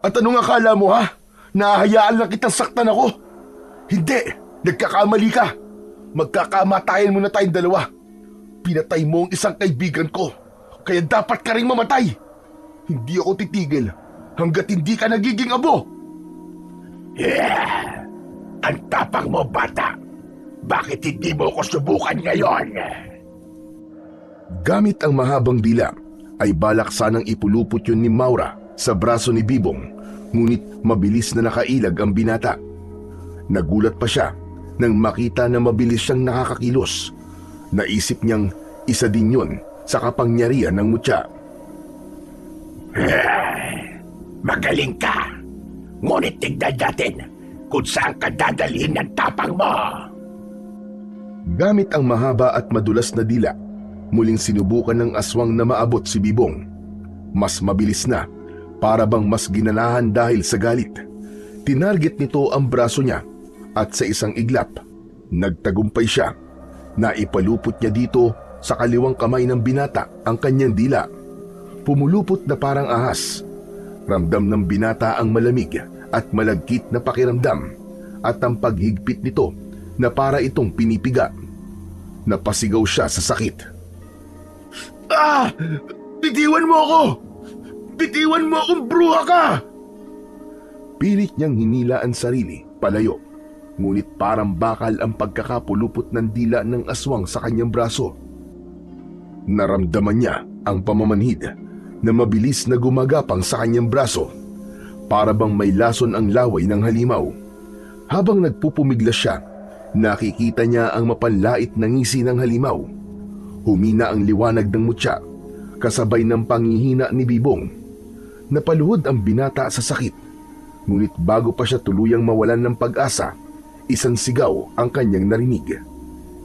At anong akala mo ha? Nahahayaan lang kitang saktan ako? Hindi! Nagkakamali ka! Magkakamatayan mo na tayong dalawa. Pinatay mo ang isang kaibigan ko, kaya dapat ka ring mamatay. Hindi ako titigil hanggat hindi ka nagiging abo. Ang tapang mo, bata. Bakit hindi mo ko subukan ngayon? Gamit ang mahabang dila, ay balak sanang ipulupot yun ni Maura sa braso ni Bibong, ngunit mabilis na nakailag ang binata. Nagulat pa siya nang makita na mabilis siyang nakakakilos. Naisip niyang isa din yun sa kapangyarihan ng mutya. Magaling ka. Ngunit tignan natin kung saan ka dadalhin ng tapang mo. Gamit ang mahaba at madulas na dila, muling sinubukan ng aswang na maabot si Bibong. Mas mabilis na, para bang mas ginanahan dahil sa galit. Tinarget nito ang braso niya at sa isang iglap, nagtagumpay siya. Naipalupot niya dito sa kaliwang kamay ng binata ang kanyang dila. Pumulupot na parang ahas. Ramdam ng binata ang malamig at malagkit na pakiramdam at ang paghigpit nito na para itong pinipiga. Napasigaw siya sa sakit. Ah! Bitiwan mo ako! Bitiwan mo akong bruha ka! Pilit niyang hinila ang sarili palayo. Ngunit parang bakal ang pagkakapulupot ng dila ng aswang sa kanyang braso. Naramdaman niya ang pamamanhid na mabilis na gumagapang sa kanyang braso. Para bang may lason ang laway ng halimaw. Habang nagpupumiglas siya, nakikita niya ang mapanlait na ngisi ng halimaw. Humina ang liwanag ng mutya, kasabay ng panghihina ni Bibong. Napaluhod ang binata sa sakit. Ngunit bago pa siya tuluyang mawalan ng pag-asa, isang sigaw ang kanyang narinig.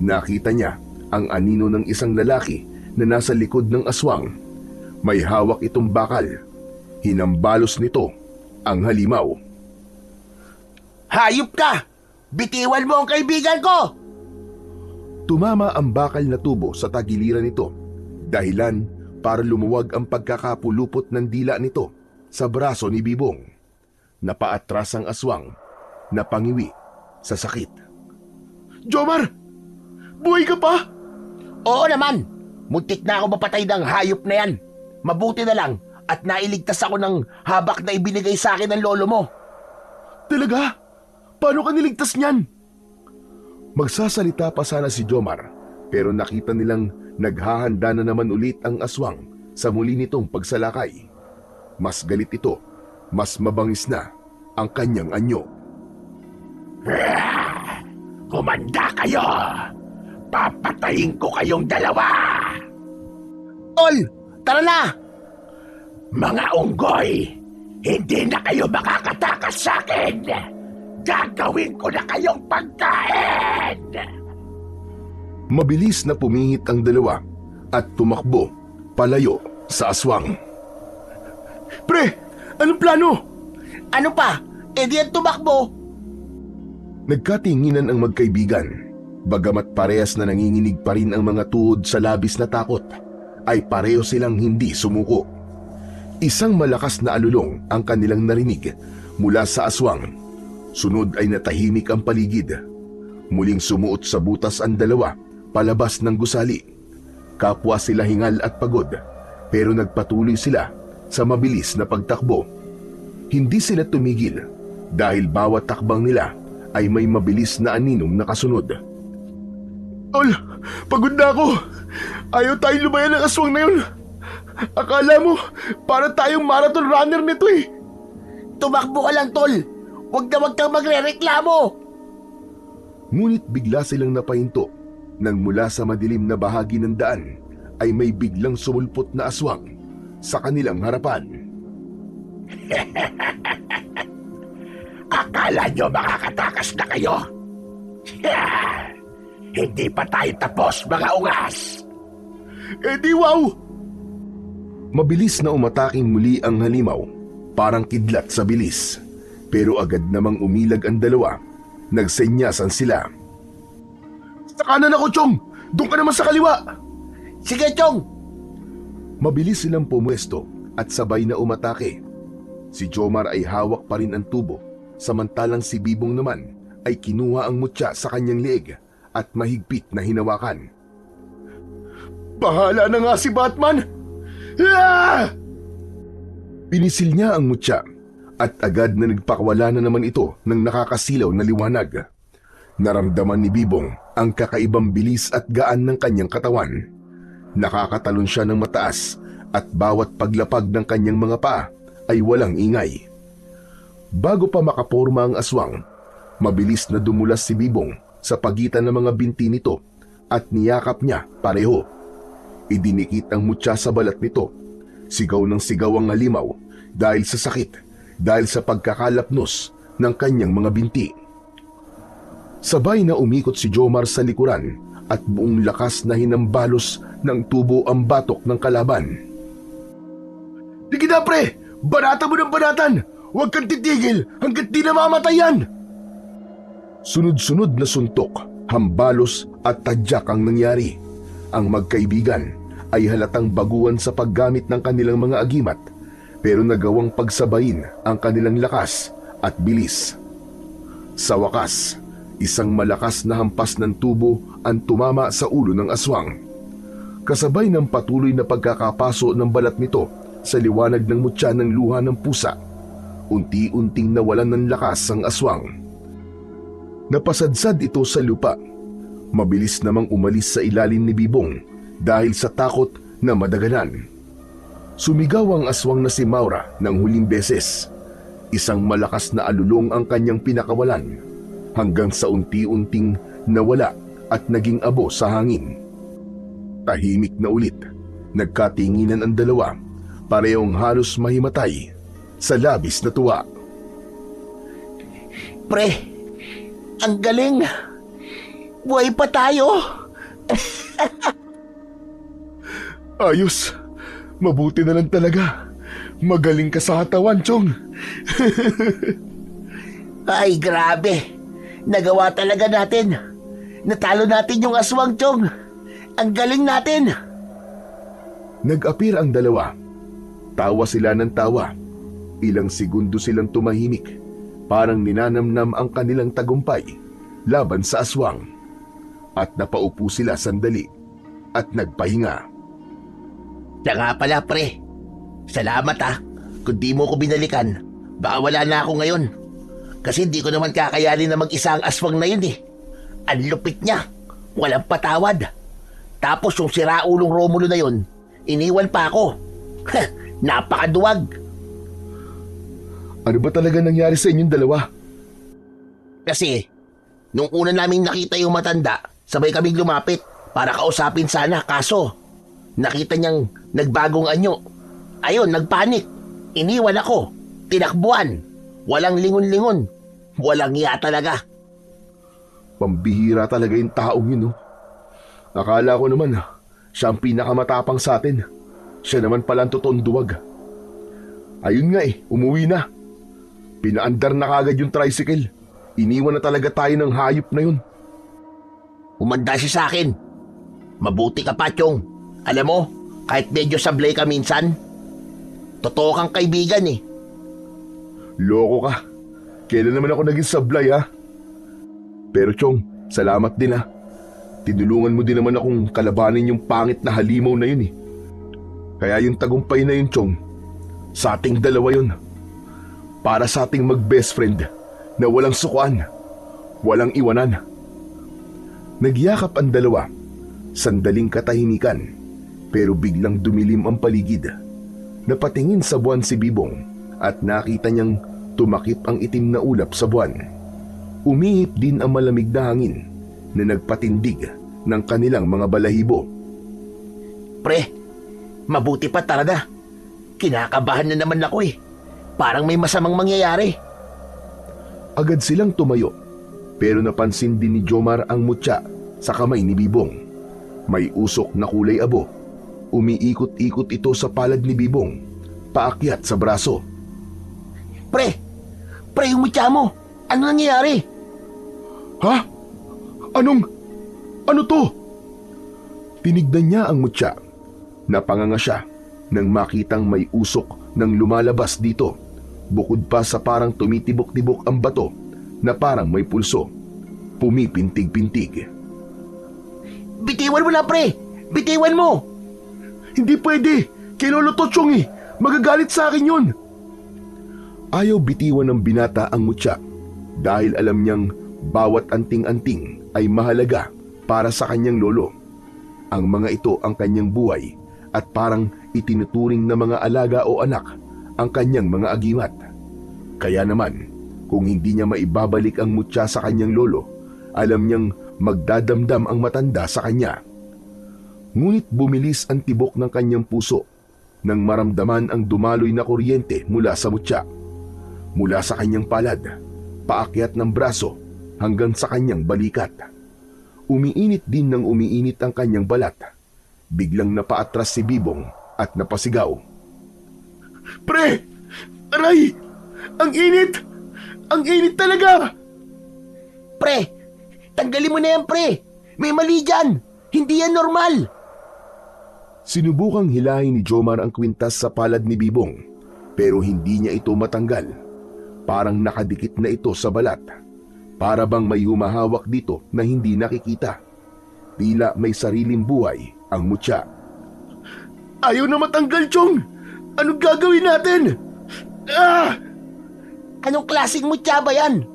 Nakita niya ang anino ng isang lalaki na nasa likod ng aswang. May hawak itong bakal. Hinambalos nito ang halimaw. Hayop ka! Bitiwan mo ang kaibigan ko! Tumama ang bakal na tubo sa tagiliran nito, dahilan para lumuwag ang pagkakapulupot ng dila nito sa braso ni Bibong. Napaatras ang aswang, napangiwi sa sakit. Jomar! Buhay ka pa? Oo naman! Muntik na ako mapatay ng hayop na yan. Mabuti na lang at nailigtas ako ng habak na ibinigay sa akin ng lolo mo. Talaga? Paano ka niligtas niyan? Magsasalita pa sana si Jomar, pero nakita nilang naghahanda na naman ulit ang aswang sa muli nitong pagsalakay. Mas galit ito, mas mabangis na ang kanyang anyo. Kumanda kayo! Papatayin ko kayong dalawa! Tol, tara na! Mga unggoy, hindi na kayo makakatakas sa akin! Gagawin ko na kayong pagkain! Mabilis na pumihit ang dalawa at tumakbo palayo sa aswang. Pre, anong plano? Ano pa? E di yan tumakbo. Nagkatinginan ang magkaibigan. Bagamat parehas na nanginginig pa rin ang mga tuhod sa labis na takot, ay pareho silang hindi sumuko. Isang malakas na alulong ang kanilang narinig mula sa aswang. Sunod ay natahimik ang paligid. Muling sumuot sa butas ang dalawa palabas ng gusali. Kapwa sila hingal at pagod, pero nagpatuloy sila sa mabilis na pagtakbo. Hindi sila tumigil dahil bawat takbang nila ay may mabilis na aninong nakasunod. Tol, pagod na ako. Ayaw tayong lumayan ng aswang na yun. Akala mo, para tayong marathon runner nito eh. Tumakbo ka lang, Tol. Huwag kang magre-reklamo. Ngunit bigla silang napahinto nang mula sa madilim na bahagi ng daan ay may biglang sumulpot na aswang sa kanilang harapan. Akala nyo makakatakas na kayo? Hindi pa tayo tapos, mga ungas! Eh di wow! Mabilis na umataking muli ang halimaw, parang kidlat sa bilis. Pero agad namang umilag ang dalawa. Nagsenyasan sila. Sa kanan ako, Chong! Doon ka naman sa kaliwa! Sige, Chong! Mabilis silang pumwesto at sabay na umatake. Si Jomar ay hawak pa rin ang tubo, samantalang si Bibong naman ay kinuha ang mutya sa kanyang leeg at mahigpit na hinawakan. Bahala na nga si Batman! Ah! Pinisil niya ang mutya at agad na nagpakawala na naman ito ng nakakasilaw na liwanag. Naramdaman ni Bibong ang kakaibang bilis at gaan ng kanyang katawan. Nakakatalon siya ng mataas at bawat paglapag ng kanyang mga paa ay walang ingay. Bago pa makaporma ang aswang, mabilis na dumulas si Bibong sa pagitan ng mga binti nito at niyakap niya pareho. Idinikit ang mutya sa balat nito. Sigaw ng sigaw ang halimaw dahil sa sakit, dahil sa pagkakalapnos ng kanyang mga binti. Sabay na umikot si Jomar sa likuran at buong lakas na hinambalos ng tubo ang batok ng kalaban. Sige na, pre! Banata mo ng banatan! Huwag kang titigil hanggat di namamatayan! Sunod-sunod na suntok, hambalos at tadyak ang nangyari. Ang magkaibigan ay halatang baguhan sa paggamit ng kanilang mga agimat, pero nagawang pagsabayin ang kanilang lakas at bilis. Sa wakas, isang malakas na hampas ng tubo ang tumama sa ulo ng aswang. Kasabay ng patuloy na pagkakapaso ng balat nito sa liwanag ng mutya ng luha ng pusa, unti-unting nawalan ng lakas ang aswang. Napasadsad ito sa lupa. Mabilis namang umalis sa ilalim ni Bibong dahil sa takot na madaganan. Sumigaw ang aswang na si Maura ng huling beses. Isang malakas na alulong ang kanyang pinakawalan hanggang sa unti-unting nawala at naging abo sa hangin. Tahimik na ulit. Nagkatinginan ang dalawa, parehong halos mahimatay sa labis na tuwa. Pre, ang galing! Buhay pa tayo! Ayos! Mabuti na lang talaga. Magaling ka sa katawan, Chong. Ay, grabe! Nagawa talaga natin! Natalo natin yung aswang, Chong! Ang galing natin! Nag-apir ang dalawa. Tawa sila ng tawa. Ilang segundo silang tumahimik. Parang ninanamnam ang kanilang tagumpay laban sa aswang. At napaupo sila sandali at nagpahinga. Siya nga pala, pre. Salamat Kung di mo ko binalikan, baka wala na ako ngayon. Kasi di ko naman kakayanin na mag-isa ang aswang na yun eh. Ang lupit niya. Walang patawad. Tapos yung siraulong Romulo na yun, iniwan pa ako. Napakaduwag. Ano ba talaga nangyari sa inyong dalawa? Kasi, nung una naming nakita yung matanda, sabay kaming lumapit para kausapin sana. Kaso, nakita niyang nagbagong anyo. Ayun, nagpanik. Iniwan ako. Tinakbuhan. Walang lingon-lingon. Walang iya talaga. Pambihira talaga yung taong yun, no? Akala ko naman, siya ang pinakamatapang sa atin. Siya naman pala ang totoong duwag. Ayun nga umuwi na. Pinaandar na kagad yung tricycle. Iniwan na talaga tayo ng hayop na yun. Umanda siya sa akin. Mabuti ka pa, Chong. Alam mo, kahit medyo sablay ka minsan, totoo kang kaibigan eh. Loko ka. Kailan naman ako naging sablay, ha? Pero Chong, salamat din, ha. Tinulungan mo din naman akong kalabanin yung pangit na halimaw na yun eh. Kaya yung tagumpay na yun, Chong, sa ating dalawa yun. Para sa ating mag-best friend na walang sukuan, walang iwanan. Nagyakap ang dalawa. Sandaling katahimikan, pero biglang dumilim ang paligid. Napatingin sa buwan si Bibong at nakita niyang tumakip ang itim na ulap sa buwan. Umihip din ang malamig na hangin na nagpatindig ng kanilang mga balahibo. Pre, mabuti pa talaga. Kinakabahan na naman ako eh. Parang may masamang mangyayari. Agad silang tumayo, pero napansin din ni Jomar ang mutya sa kamay ni Bibong. May usok na kulay abo. Umiikot-ikot ito sa palad ni Bibong, paakyat sa braso. Pre, yung mutya mo. Ano nangyayari? Ha? Ano to? Tinignan niya ang mutya. Napanganga siya nang makitang may usok nang lumalabas dito. Bukod pa sa parang tumitibok-tibok ang bato na parang may pulso. Pumipintig-pintig. Bitiwan mo na, pre! Bitiwan mo! Hindi pwede! Kay Lolo Tochong eh! Magagalit sa akin yun! Ayaw bitiwan ng binata ang mutya dahil alam niyang bawat anting-anting ay mahalaga para sa kanyang lolo. Ang mga ito ang kanyang buhay at parang itinuturing na mga alaga o anak ang kanyang mga agimat. Kaya naman, kung hindi niya maibabalik ang mutya sa kanyang lolo, alam niyang magdadamdam ang matanda sa kanya. Ngunit bumilis ang tibok ng kanyang puso nang maramdaman ang dumaloy na kuryente mula sa mutya. Mula sa kanyang palad, paakyat ng braso hanggang sa kanyang balikat. Umiinit din ng umiinit ang kanyang balat. Biglang napaatras si Bibong at napasigaw. Pre! Aray! Ang init! Ang init talaga! Pre! Tanggalin mo na yan, pre! May mali dyan! Hindi yan normal! Sinubukang hilahin ni Jomar ang kwintas sa palad ni Bibong, pero hindi niya ito matanggal. Parang nakadikit na ito sa balat. Para bang may humahawak dito na hindi nakikita. Tila may sariling buhay ang mutya. Ayaw na matanggal, Chong! Anong gagawin natin? Ah! Anong klaseng mutya ba yan?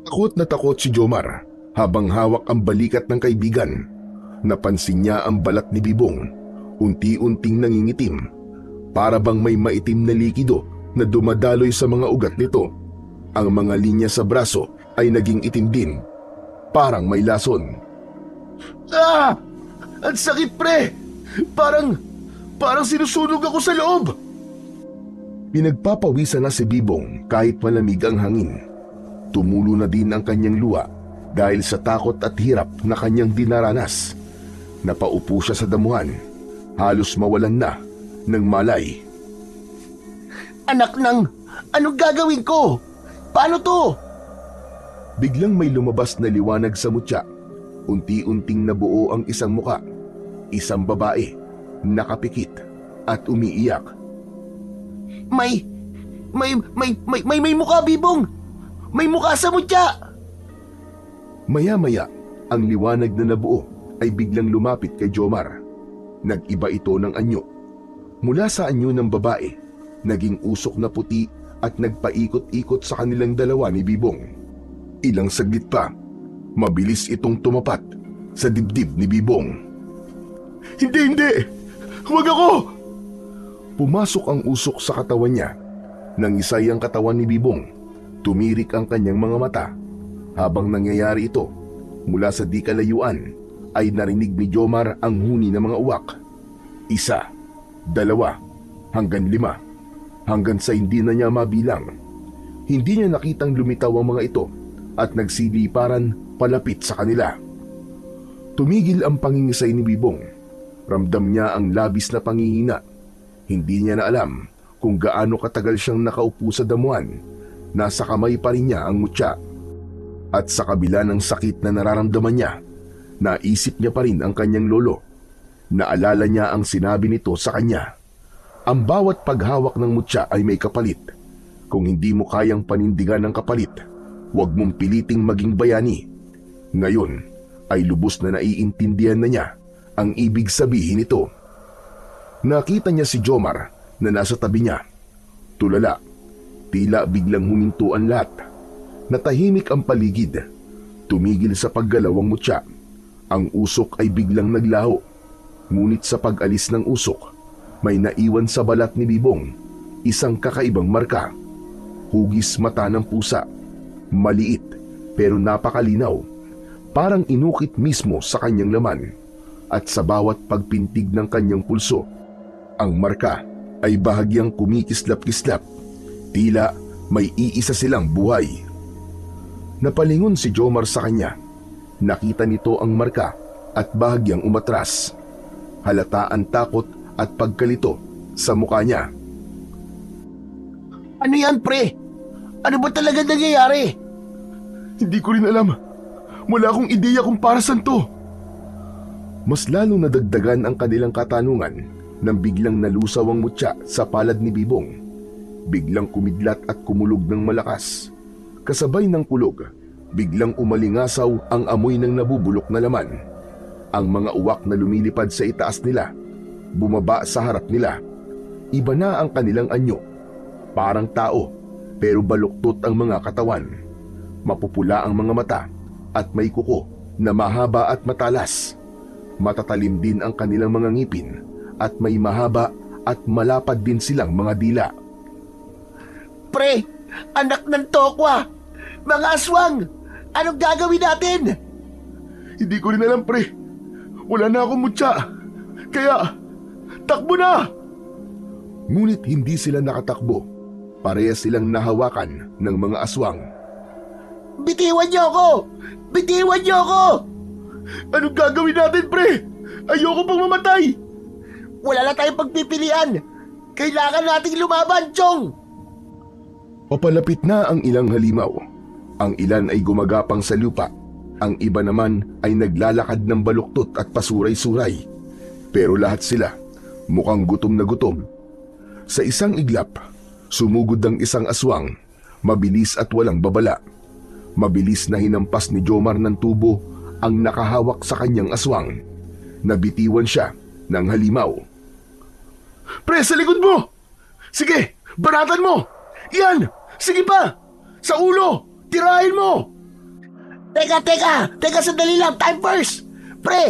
Takot na takot si Jomar habang hawak ang balikat ng kaibigan. Napansin niya ang balat ni Bibong. Unti-unting nangingitim. Para bang may maitim na likido na dumadaloy sa mga ugat nito. Ang mga linya sa braso ay naging itim din. Parang may lason. Ah! Ang sakit, pre! Parang sinusunog ako sa loob! Pinagpapawisan na si Bibong kahit malamig ang hangin. Tumulo na din ang kanyang luha dahil sa takot at hirap na kanyang dinaranas. Napaupo siya sa damuhan, halos mawalan na ng malay. Anak nang, anong gagawin ko? Paano to? Biglang may lumabas na liwanag sa mutya. Unti-unting nabuo ang isang muka. Isang babae, nakapikit at umiiyak. May mukha, Bibong! May mukha sa mutya! Maya-maya, ang liwanag na nabuo ay biglang lumapit kay Jomar. Nag-iba ito ng anyo. Mula sa anyo ng babae, naging usok na puti at nagpaikot-ikot sa kanilang dalawa ni Bibong. Ilang saglit pa, mabilis itong tumapat sa dibdib ni Bibong. Hindi! Huwag ako! Pumasok ang usok sa katawan niya. Nang isay ang katawan ni Bibong, tumirik ang kanyang mga mata. Habang nangyayari ito, mula sa di kalayuan, ay narinig ni Jomar ang huni ng mga uwak. 1, 2, hanggang 5, hanggang sa hindi na niya mabilang. Hindi niya nakitang lumitaw ang mga ito at nagsiliparan palapit sa kanila. Tumigil ang pangingisay ni Bibong. Ramdam niya ang labis na panghihina. Hindi niya na alam kung gaano katagal siyang nakaupo sa damuhan. Nasa kamay pa rin niya ang mutya. At sa kabila ng sakit na nararamdaman niya, naisip niya pa rin ang kanyang lolo. Naalala niya ang sinabi nito sa kanya. Ang bawat paghawak ng mutya ay may kapalit. Kung hindi mo kayang panindigan ng kapalit, huwag mong piliting maging bayani. Ngayon ay lubos na naiintindihan na niya ang ibig sabihin nito. Nakita niya si Jomar na nasa tabi niya. Tulala, tila biglang huminto ang lahat. Natahimik ang paligid. Tumigil sa paggalaw ang mutya. Ang usok ay biglang naglaho. Ngunit sa pag-alis ng usok, may naiwan sa balat ni Bibong isang kakaibang marka. Hugis mata ng pusa. Maliit pero napakalinaw. Parang inukit mismo sa kanyang laman. At sa bawat pagpintig ng kanyang pulso, ang marka ay bahagyang kumikislap-kislap. Tila may iisa silang buhay. Napalingon si Jomar sa kanya. Nakita nito ang marka at bahagyang umatras. Halata ang takot at pagkalito sa mukha niya. Ano yan, pre? Ano ba talaga nangyayari? Hindi ko rin alam. Wala akong ideya kung para saan to. Mas lalo nadagdagan ang kanilang katanungan nang biglang nalusaw ang mutya sa palad ni Bibong. Biglang kumidlat at kumulog ng malakas. Kasabay ng kulog, biglang umalingasaw ang amoy ng nabubulok na laman. Ang mga uwak na lumilipad sa itaas nila, bumaba sa harap nila. Iba na ang kanilang anyo. Parang tao, pero baluktot ang mga katawan. Mapupula ang mga mata at may kuko na mahaba at matalas. Matatalim din ang kanilang mga ngipin at may mahaba at malapad din silang mga dila. Pre, anak ng tokwa! Mga aswang! Anong gagawin natin? Hindi ko rin alam, pre. Wala na akong mutya. Kaya, takbo na! Ngunit hindi sila nakatakbo. Parehas silang nahawakan ng mga aswang. Bitiwan niyo ako! Bitiwan niyo ako! Anong gagawin natin, pre? Ayoko pang mamatay! Wala na tayong pagpipilian! Kailangan nating lumaban, Chong! Papalapit na ang ilang halimaw. Ang ilan ay gumagapang sa lupa. Ang iba naman ay naglalakad ng baluktot at pasuray-suray. Pero lahat sila mukhang gutom na gutom. Sa isang iglap, sumugod ang isang aswang, mabilis at walang babala. Mabilis na hinampas ni Jomar ng tubo ang nakahawak sa kanyang aswang. Nabitiwan siya ng halimaw. Pre, sa likod mo! Sige, banatan mo! Yan! Sige pa! Sa ulo! Tirahin mo! Teka, sandali lang, time first! Pre,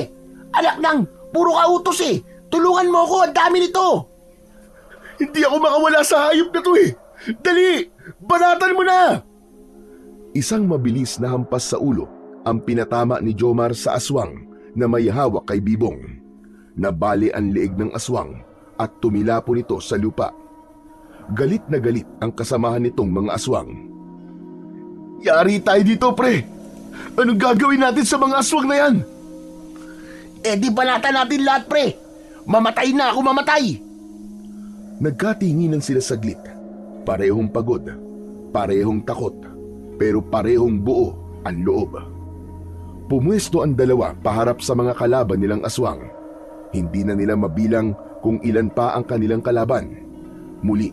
anak ng, puro ka utos eh! Tulungan mo ako, ang dami nito! Hindi ako makawala sa hayop na to eh! Dali! Banatan mo na! Isang mabilis na hampas sa ulo ang pinatama ni Jomar sa aswang na may hawak kay Bibong. Nabali ang leeg ng aswang at tumilapo nito sa lupa. Galit na galit ang kasamahan nitong mga aswang. Yari tayo dito, pre! Anong gagawin natin sa mga aswang na yan? Eh di banatan natin lahat, pre! Mamatay na ako, mamatay! Nagkatinginan sila saglit. Parehong pagod, parehong takot, pero parehong buo ang loob. Pumwesto ang dalawa paharap sa mga kalaban nilang aswang. Hindi na nila mabilang kung ilan pa ang kanilang kalaban. Muli,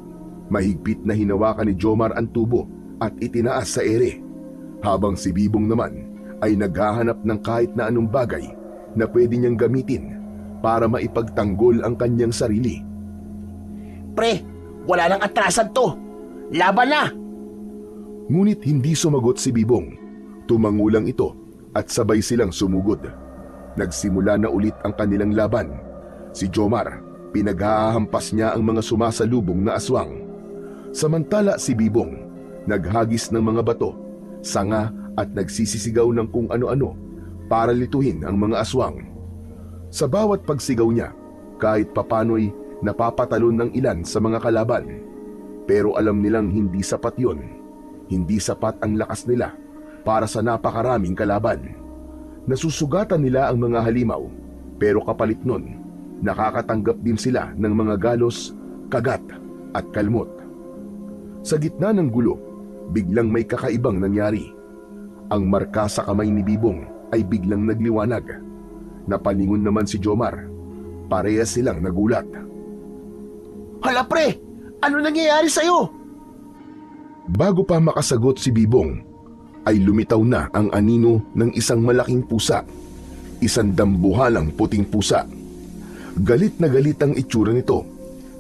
mahigpit na hinawakan ni Jomar ang tubo at itinaas sa ere, habang si Bibong naman ay naghahanap ng kahit na anong bagay na pwede niyang gamitin para maipagtanggol ang kanyang sarili. Pre, wala nang atrasan to. Laban na! Ngunit hindi sumagot si Bibong. Tumangulang ito at sabay silang sumugod. Nagsimula na ulit ang kanilang laban. Si Jomar, pinaghahampas niya ang mga sumasalubong na aswang. Samantala si Bibong, naghagis ng mga bato, sanga at nagsisisigaw ng kung ano-ano para lituhin ang mga aswang. Sa bawat pagsigaw niya, kahit papano'y napapatalon ng ilan sa mga kalaban. Pero alam nilang hindi sapat yon. Hindi sapat ang lakas nila para sa napakaraming kalaban. Nasusugatan nila ang mga halimaw, pero kapalit nun, nakakatanggap din sila ng mga galos, kagat at kalmot. Sa gitna ng gulo, biglang may kakaibang nangyari. Ang marka sa kamay ni Bibong ay biglang nagliwanag. Napalingon naman si Jomar. Parehas silang nagulat. Hala pre, ano nangyayari sa'yo? Bago pa makasagot si Bibong, ay lumitaw na ang anino ng isang malaking pusa. Isang dambuhalang puting pusa. Galit na galit ang itsura nito.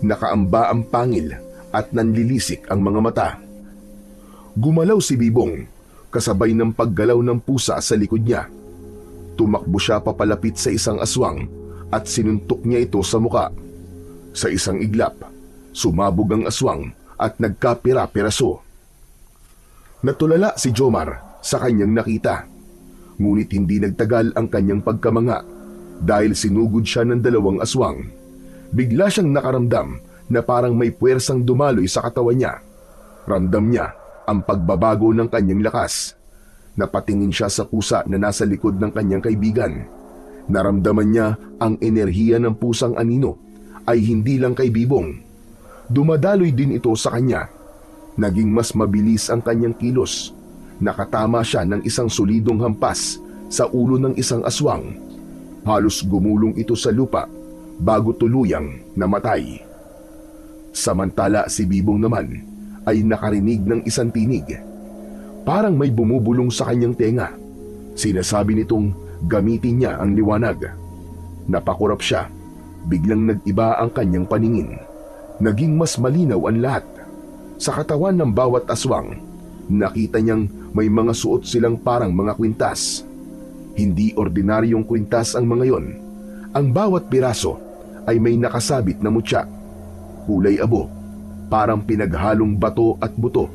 Nakaamba ang pangil at nanlilisik ang mga mata. Gumalaw si Bibong, kasabay ng paggalaw ng pusa sa likod niya. Tumakbo siya papalapit sa isang aswang at sinuntok niya ito sa muka. Sa isang iglap, sumabog ang aswang at nagkapira-piraso. Natulala si Jomar sa kanyang nakita. Ngunit hindi nagtagal ang kanyang pagkamanga dahil sinugod siya ng dalawang aswang. Bigla siyang nakaramdam na parang may puwersang dumaloy sa katawan niya. Ramdam niya ang pagbabago ng kanyang lakas. Napatingin siya sa pusa na nasa likod ng kanyang kaibigan. Naramdaman niya ang enerhiya ng pusang anino ay hindi lang kay Bibong. Dumadaloy din ito sa kanya. Naging mas mabilis ang kanyang kilos. Nakatama siya ng isang solidong hampas sa ulo ng isang aswang. Halos gumulong ito sa lupa bago tuluyang namatay. Samantala si Bibong naman ay nakarinig ng isang tinig. Parang may bumubulong sa kanyang tenga. Sinasabi nitong gamitin niya ang liwanag. Napakurap siya. Biglang nag-iba ang kanyang paningin. Naging mas malinaw ang lahat. Sa katawan ng bawat aswang, nakita niyang may mga suot silang parang mga kwintas. Hindi ordinaryong kwintas ang mga yon. Ang bawat piraso ay may nakasabit na mutya. Kulay abo, parang pinaghalong bato at buto,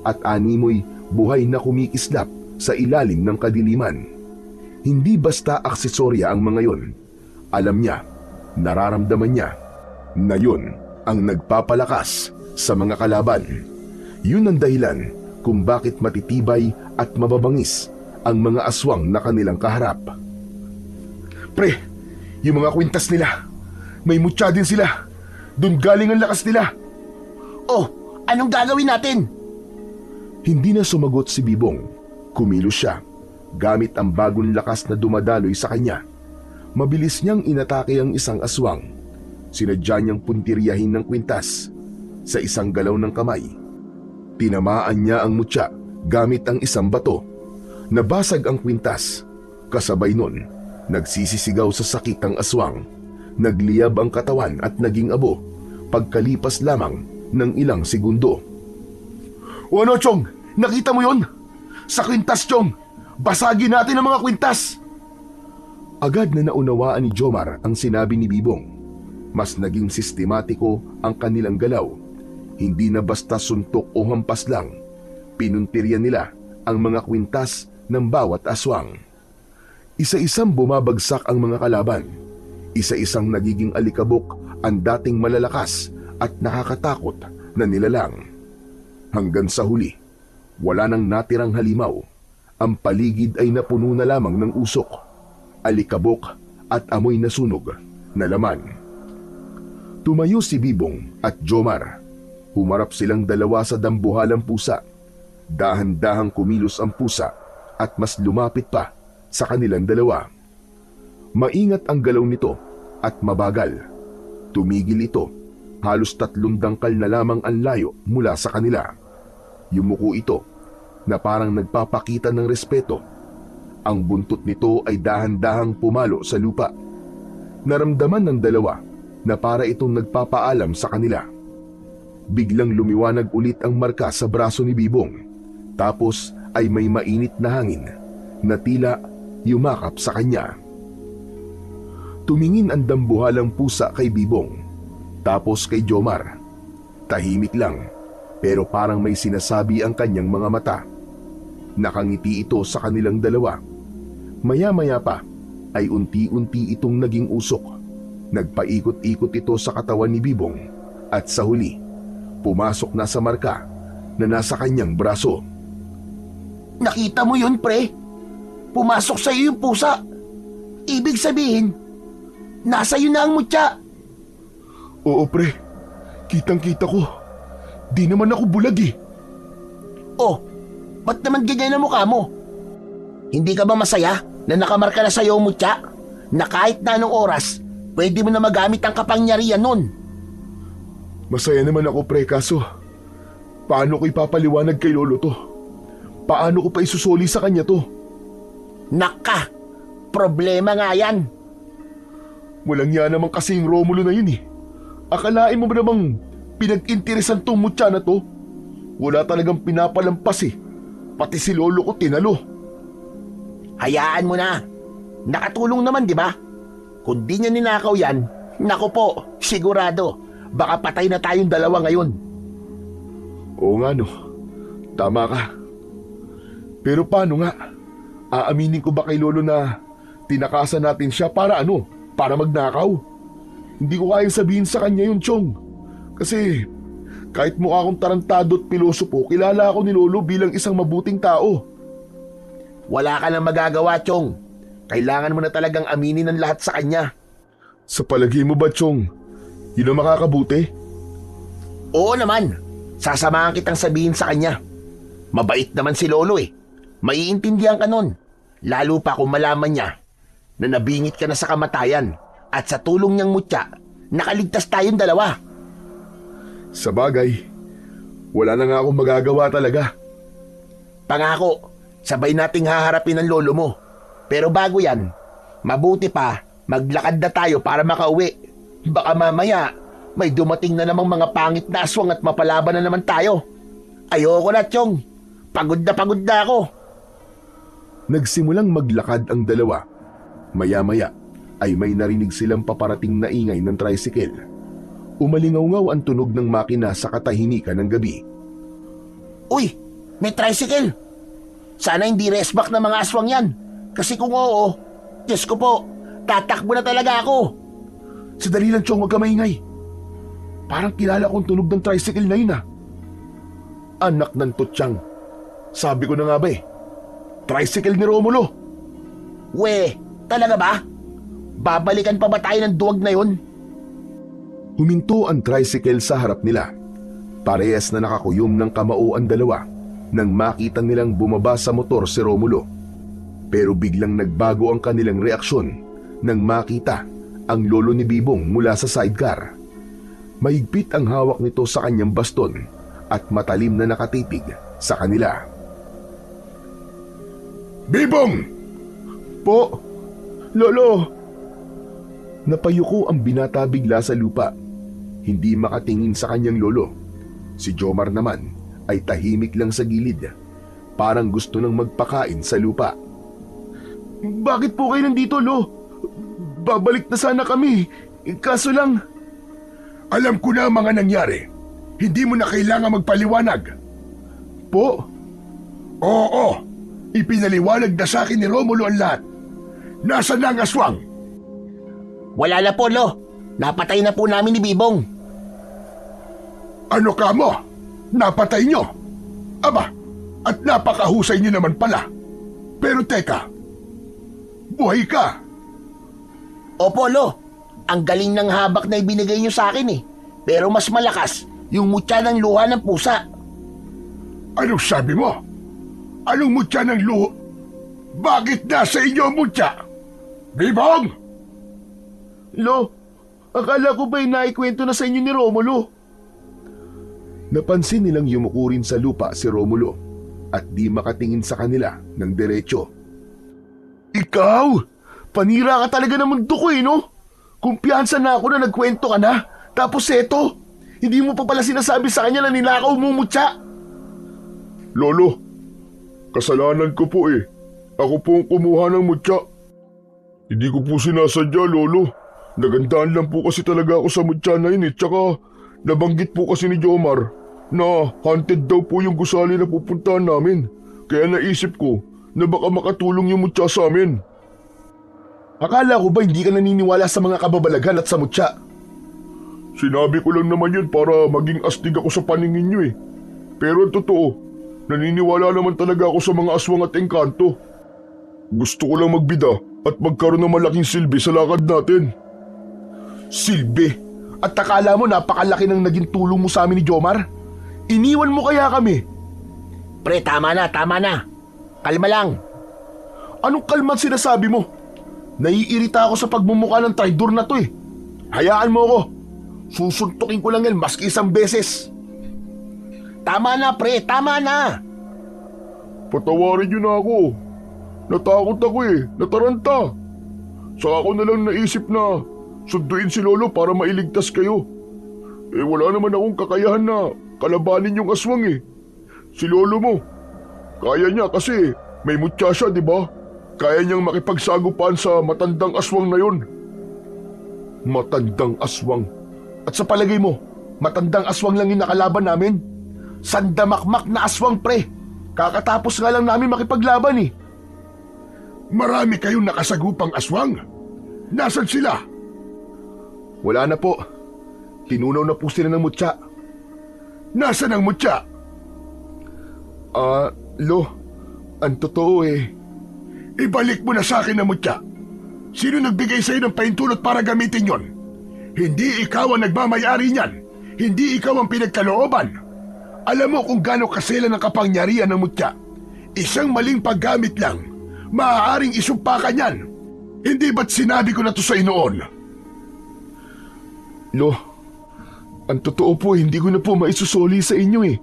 at animoy buhay na kumikislap sa ilalim ng kadiliman. Hindi basta aksesorya ang mga yon. Alam niya, nararamdaman niya, na yun ang nagpapalakas sa mga kalaban. Yun ang dahilan kung bakit matitibay at mababangis ang mga aswang na kanilang kaharap. Pre, yung mga kwintas nila, may mutya din sila. Doon galing ang lakas nila. Oh, anong gagawin natin? Hindi na sumagot si Bibong. Kumilos siya, gamit ang bagong lakas na dumadaloy sa kanya. Mabilis niyang inatake ang isang aswang. Sinadya niyang puntiryahin ng kwintas. Sa isang galaw ng kamay, tinamaan niya ang mutya gamit ang isang bato. Nabasag ang kwintas. Kasabay nun, nagsisisigaw sa sakit ang aswang. Nagliyab ang katawan at naging abo pagkalipas lamang ng ilang segundo. O ano, Chong? Nakita mo yon? Sa kwintas, Chong! Basagin natin ang mga kwintas! Agad na naunawaan ni Jomar ang sinabi ni Bibong. Mas naging sistematiko ang kanilang galaw. Hindi na basta suntok o hampas lang. Pinuntiryan nila ang mga kwintas ng bawat aswang. Isa-isang bumabagsak ang mga kalaban. Isa-isang nagiging alikabok ang dating malalakas at nakakatakot na nilalang. Hanggang sa huli, wala nang natirang halimaw. Ang paligid ay napuno na lamang ng usok, alikabok at amoy na sunog na laman. Tumayo si Bibong at Jomar. Humarap silang dalawa sa dambuhalang pusa. Dahan-dahang kumilos ang pusa at mas lumapit pa sa kanilang dalawa. Maingat ang galaw nito at mabagal. Tumigil ito. Halos 3 dangkal na lamang ang layo mula sa kanila. Yumuko ito na parang nagpapakita ng respeto. Ang buntot nito ay dahan-dahang pumalo sa lupa. Naramdaman ng dalawa na para itong nagpapaalam sa kanila. biglang lumiwanag ulit ang marka sa braso ni Bibong. Tapos ay may mainit na hangin na tila yumakap sa kanya. Tumingin ang dambuhalang pusa kay Bibong, tapos kay Jomar. Tahimik lang, pero parang may sinasabi ang kanyang mga mata. Nakangiti ito sa kanilang dalawa. Maya-maya pa ay unti-unti itong naging usok. Nagpaikot-ikot ito sa katawan ni Bibong at sa huli, pumasok na sa marka na nasa kanyang braso. Nakita mo yun, pre? Pumasok sa iyo yung pusa. Ibig sabihin, nasa iyo na ang mutya. Oo pre, kitang-kita ko. Di naman ako bulag eh. Oh, ba't naman ganyan ang mukha mo? Hindi ka ba masaya na nakamarka na sa iyo ang mutya? Na kahit na anong oras, pwede mo na magamit ang kapangyarihan nun. Masaya naman ako pre, kaso paano ko ipapaliwanag kay lolo to? Paano ko pa isusoli sa kanya to? Naka, problema nga yan. Walang yan naman kasi yung Romulo na yun eh. Akalain mo ba namang pinag-interesan tong mutya na to? Wala talagang pinapalampas eh. Pati si lolo ko tinalo. Hayaan mo na. Nakatulong naman, di ba? Kung di niya ninakaw yan, naku po, sigurado, baka patay na tayong dalawa ngayon. Oo nga no, tama ka. Pero paano nga? Aaminin ko ba kay lolo na tinakasan natin siya para ano? Para magnakaw? Hindi ko kayang sabihin sa kanya yun, Chong. Kasi kahit mukha akong tarantado at pilosopo, kilala ako ni lolo bilang isang mabuting tao. Wala ka nang magagawa, Chong. Kailangan mo na talagang aminin ang lahat sa kanya. Sa palagay mo ba, Chong, yun ang makakabuti? Oo naman. Sasamahan kitang sabihin sa kanya. Mabait naman si Lolo eh. Maiintindihan ka nun. Lalo pa kung malaman niya na nabingit ka na sa kamatayan at sa tulong niyang mutya, nakaligtas tayong dalawa. Sa bagay, wala na nga akong magagawa talaga. Pangako, sabay nating haharapin ang lolo mo. Pero bago yan, mabuti pa maglakad na tayo para makauwi. Baka mamaya may dumating na namang mga pangit na aswang at mapalaban na naman tayo. Ayoko na, Chong. Pagod na ako. Nagsimulang maglakad ang dalawa. Maya-maya ay may narinig silang paparating na ingay ng tricycle. Umalingaw-ngaw ang tunog ng makina sa katahimikan ng gabi. Uy, may tricycle. Sana hindi resback ng mga aswang yan. Kasi kung oo, Diyos ko po, tatakbo na talaga ako. Sadali lang, Chong, huwag ka maingay. Parang kilala kong tunog ng tricycle na yun ah. Anak ng tutsang. Sabi ko na nga ba eh, tricycle ni Romulo. We, talaga ba? Babalikan pa ba tayo ng duwag na yun? Huminto ang tricycle sa harap nila. Parehas na nakakuyom ng kamao ang dalawa nang makita nilang bumaba sa motor si Romulo. Pero biglang nagbago ang kanilang reaksyon nang makita ang lolo ni Bibong mula sa sidecar. Mahigpit ang hawak nito sa kanyang baston at matalim na nakatitig sa kanila. Bibong! Po, lolo. Napayuko ang binata bigla sa lupa. Hindi makatingin sa kanyang lolo. Si Jomar naman ay tahimik lang sa gilid. Parang gusto nang magpakain sa lupa. Bakit po kayo nandito, lo? Babalik na sana kami. Kaso lang... Alam ko na ang mga nangyari. Hindi mo na kailangan magpaliwanag. Po? Oo, ipinaliwanag na sa akin ni Romulo ang lahat. Nasaan na ang aswang? Wala na po, Lo. Napatay na po namin ni Bibong. Ano ka mo? Napatay nyo? Aba, at napakahusay nyo naman pala. Pero teka, buhay ka. Opo, Lo. Ang galing ng habak na ibinigay niyo sa akin eh. Pero mas malakas yung mutya ng luha ng pusa. Anong sabi mo? Anong mutya ng luho? Bakit nasa inyo ang mutya? Bibong! Lo, akala ko ba'y naikwento na sa inyo ni Romulo? Napansin nilang yumuko rin sa lupa si Romulo at di makatingin sa kanila ng diretso. Ikaw? Panira ka talaga ng mundo ko eh, no? Kumpiyansa na ako na nagkwento ka na. Tapos eto, Hindi mo pa pala sinasabi sa kanya na ninakaw mo, Mutya. Lolo, kasalanan ko po eh. Ako po ang kumuha ng mutya. Hindi ko po sinasadya, Lolo. Nagandaan lang po kasi talaga ako sa mutya na yun eh. Tsaka nabanggit po kasi ni Jomar na haunted daw po yung gusali na pupuntahan namin. Kaya naisip ko na baka makatulong yung mutya sa amin. Akala ko ba hindi ka naniniwala sa mga kababalaghan at sa mutya? Sinabi ko lang naman yun para maging astig ako sa paningin nyo eh. Pero ang totoo, naniniwala naman talaga ako sa mga aswang at engkanto. Gusto ko lang magbida at magkaroon ng malaking silbi sa lakad natin. Silbi? At akala mo napakalaki ng naging tulong mo sa amin ni Jomar? Iniwan mo kaya kami? Pre, tama na, tama na. Kalma lang. Anong kalma at sinasabi mo? Naiirita ako sa pagmumukha ng traidor na to eh. Hayaan mo ako. Susuntukin ko lang yan maski isang beses. Tama na, pre, tama na. Patawarin niyo na ako. Natakot ako eh, nataranta. Saka ako na lang naisip na sunduin si Lolo para mailigtas kayo. Eh wala naman akong kakayahan na kalabanin yung aswang eh. Si Lolo mo, kaya niya kasi may mutya siya, di ba? Kaya niyang makipagsagupaan sa matandang aswang na yon. Matandang aswang? At sa palagay mo, matandang aswang lang yung nakalaban namin? Sandamakmak na aswang, pre. Kakatapos nga lang namin makipaglaban eh. Marami kayong nakasagupang aswang. Nasaan sila? Wala na po. Tinunaw na po sila ng mutya. Nasaan ang mutya? Lo, ang totoo eh. Ibalik mo na sa akin ang mutya. Sino nagbigay sa'yo ng paintulot para gamitin yon? Hindi ikaw ang nagmamayari niyan. Hindi ikaw ang pinagkalooban. Alam mo kung gaano kasela ng kapangyarihan ng mutya. Isang maling paggamit lang, maaaring isumpa ka niyan. Hindi ba't sinabi ko na to sa noon? Lo, ang totoo po hindi ko na po maisusoli sa inyo eh.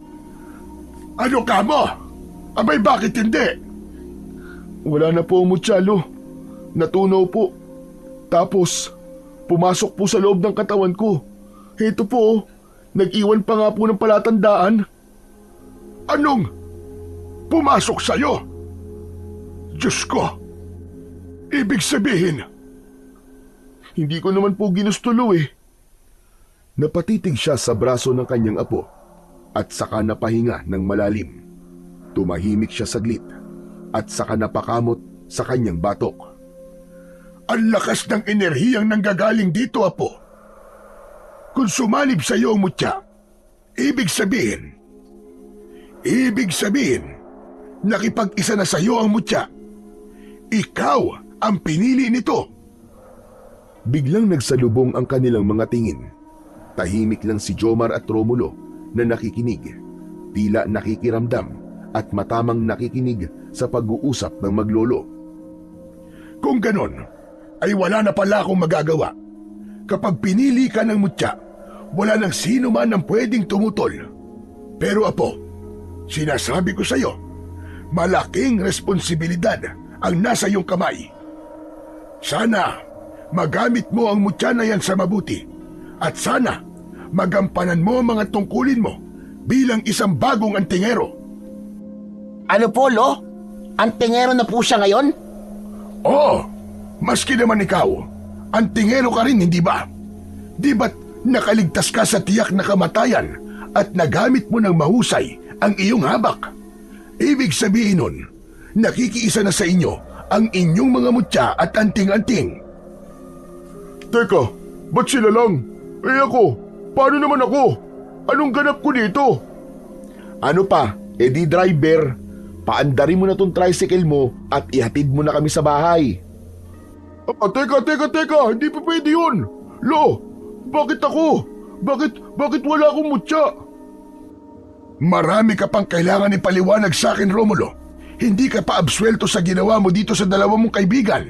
Ano ka mo? Abay bakit hindi? Wala na po ang mutya, Lo. Natunaw po. Tapos, pumasok po sa loob ng katawan ko. Ito po, nag-iwan pa nga po ng palatandaan. Anong pumasok sa'yo? Diyos ko! Ibig sabihin, hindi ko naman po ginusto, Lo eh. Napatitig siya sa braso ng kanyang apo at saka napahinga ng malalim. Tumahimik siya saglit at saka napakamot sa kanyang batok. ang lakas ng enerhiyang nanggagaling dito, apo. Kung sumalib sa iyo ang mutya, ibig sabihin, nakipag-isa na sa iyo ang mutya. Ikaw ang pinili nito. Biglang nagsalubong ang kanilang mga tingin. Tahimik lang si Jomar at Romulo na nakikinig, tila nakikiramdam at matamang nakikinig sa pag-uusap ng maglolo. Kung ganon, ay wala na pala akong magagawa. Kapag pinili ka ng mutya, wala nang sino man ang pwedeng tumutol. Pero apo, sinasabi ko sa iyo, malaking responsibilidad ang nasa iyong kamay. Sana magamit mo ang mutya na yan sa mabuti at sana magampanan mo ang mga tungkulin mo bilang isang bagong antingero. Ano po, Lo? Antingero na po siya ngayon? Oo, maski naman ikaw, antingero ka rin, hindi ba? Di ba't nakaligtas ka sa tiyak na kamatayan at nagamit mo ng mahusay ang iyong habak? Ibig sabihin nun, nakikiisa na sa inyo ang inyong mga mutya at anting-anting. Teka, ba't sila lang? Eh ako, paano naman ako? Anong ganap ko dito? Ano pa, edi driver, paandarin mo na tong tricycle mo at ihatid mo na kami sa bahay. Teka, hindi pa pwede yun. Lo, bakit ako? Bakit wala akong mutya? Marami ka pang kailangan ipaliwanag sa akin, Romulo. Hindi ka pa absuelto sa ginawa mo dito sa dalawa mong kaibigan.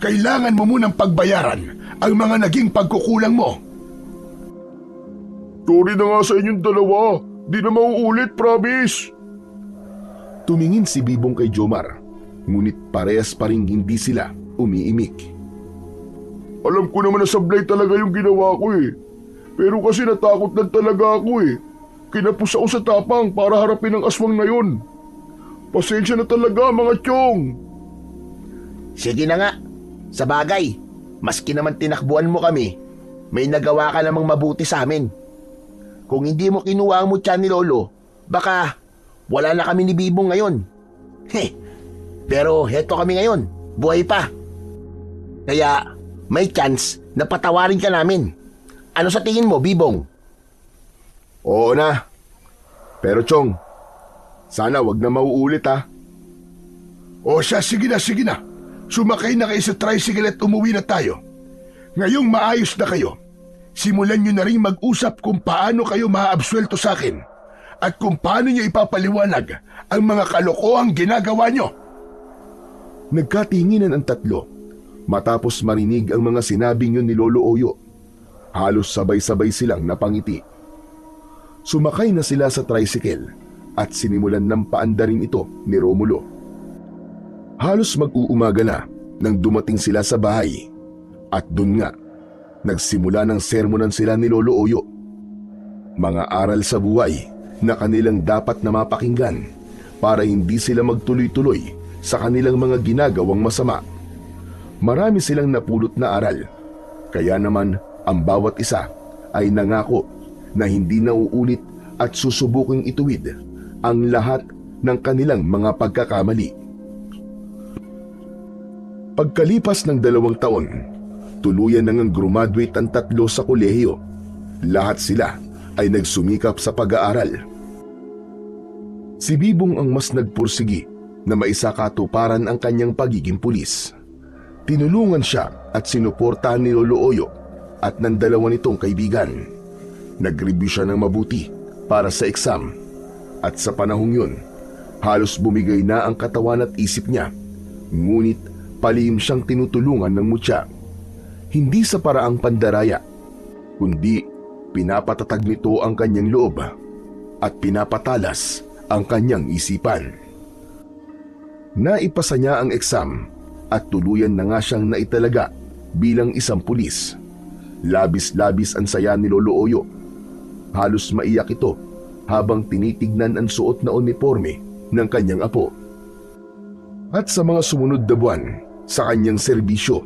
Kailangan mo munang pagbayaran ang mga naging pagkukulang mo. Sorry na nga sa inyong dalawa. Di na mauulit, promise. Tumingin si Bibong kay Jomar, ngunit parehas pa ring hindi sila umiimik. Alam ko naman na sablay talaga yung ginawa ko eh. Pero kasi natakot lang talaga ako eh. Kinapos ako sa tapang para harapin ang aswang na yun. Pasensya na talaga mga Chong. Sige na nga. Sa bagay, maski naman tinakbuhan mo kami, may nagawa ka namang mabuti sa amin. Kung hindi mo kinuha ang mutya ni Lolo, baka wala na kami ni Bibong ngayon. Pero heto kami ngayon, buhay pa. Kaya may chance na patawarin ka namin. Ano sa tingin mo, Bibong? Oo na. Pero Chong, sana wag na mauulit ha. O siya, sige na. Sumakay na kayo sa tricycle at umuwi na tayo. Ngayong maayos na kayo, simulan nyo na rin mag-usap kung paano kayo maaabsuelto sa akin at kung paano nyo ipapaliwanag ang mga kalokohang ginagawa nyo. Nagkatinginan ang tatlo matapos marinig ang mga sinabing yun ni Lolo Oyo. Halos sabay-sabay silang napangiti. Sumakay na sila sa tricycle at sinimulan ng paandarin ito ni Romulo. Halos mag-uumaga na nang dumating sila sa bahay at dun nga, nagsimula ng sermonan sila ni Lolo Oyo. Mga aral sa buhay na kanilang dapat na mapakinggan para hindi sila magtuloy-tuloy sa kanilang mga ginagawang masama. Marami silang napulot na aral, kaya naman ang bawat isa ay nangako na hindi nauulit at susubuking ituwid ang lahat ng kanilang mga pagkakamali. Pagkalipas ng 2 taon, tuluyan nang graduate ang tatlo sa kolehiyo. Lahat sila ay nagsumikap sa pag-aaral. Si Bibong ang mas nagpursigi na maisakatuparan ang kanyang pagiging pulis. Tinulungan siya at sinuportahan ni Lolo Oyo at ng dalawa nitong kaibigan. Nag-review siya ng mabuti para sa exam at sa panahong yun, halos bumigay na ang katawan at isip niya. Ngunit palihim siyang tinutulungan ng mutya. Hindi sa paraang pandaraya, kundi pinapatatag nito ang kanyang loob at pinapatalas ang kanyang isipan. Naipasa niya ang exam at tuluyan na nga siyang naitalaga bilang isang pulis. Labis-labis ang saya ni Lolo Oyo. Halos maiyak ito habang tinitignan ang suot na uniforme ng kanyang apo. At sa mga sumunod na buwan sa kanyang serbisyo,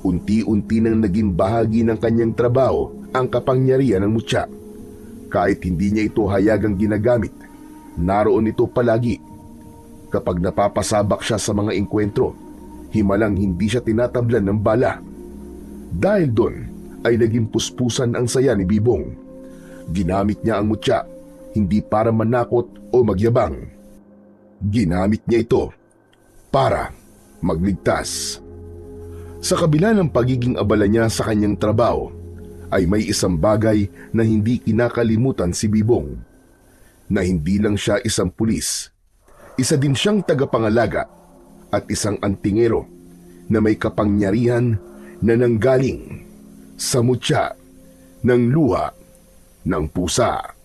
unti-unti nang naging bahagi ng kanyang trabaho ang kapangyarihan ng mutya. Kahit hindi niya ito hayagang ginagamit, naroon ito palagi. Kapag napapasabak siya sa mga engkwentro, himalang hindi siya tinatablan ng bala. Dahil doon ay naging puspusan ang saya ni Bibong. Ginamit niya ang mutya hindi para manakot o magyabang. Ginamit niya ito para magligtas. Sa kabila ng pagiging abala niya sa kanyang trabaho, ay may isang bagay na hindi kinakalimutan si Bibong. Na hindi lang siya isang pulis, isa din siyang tagapangalaga at isang antingero na may kapangyarihan na nanggaling sa mutya ng luha ng pusa.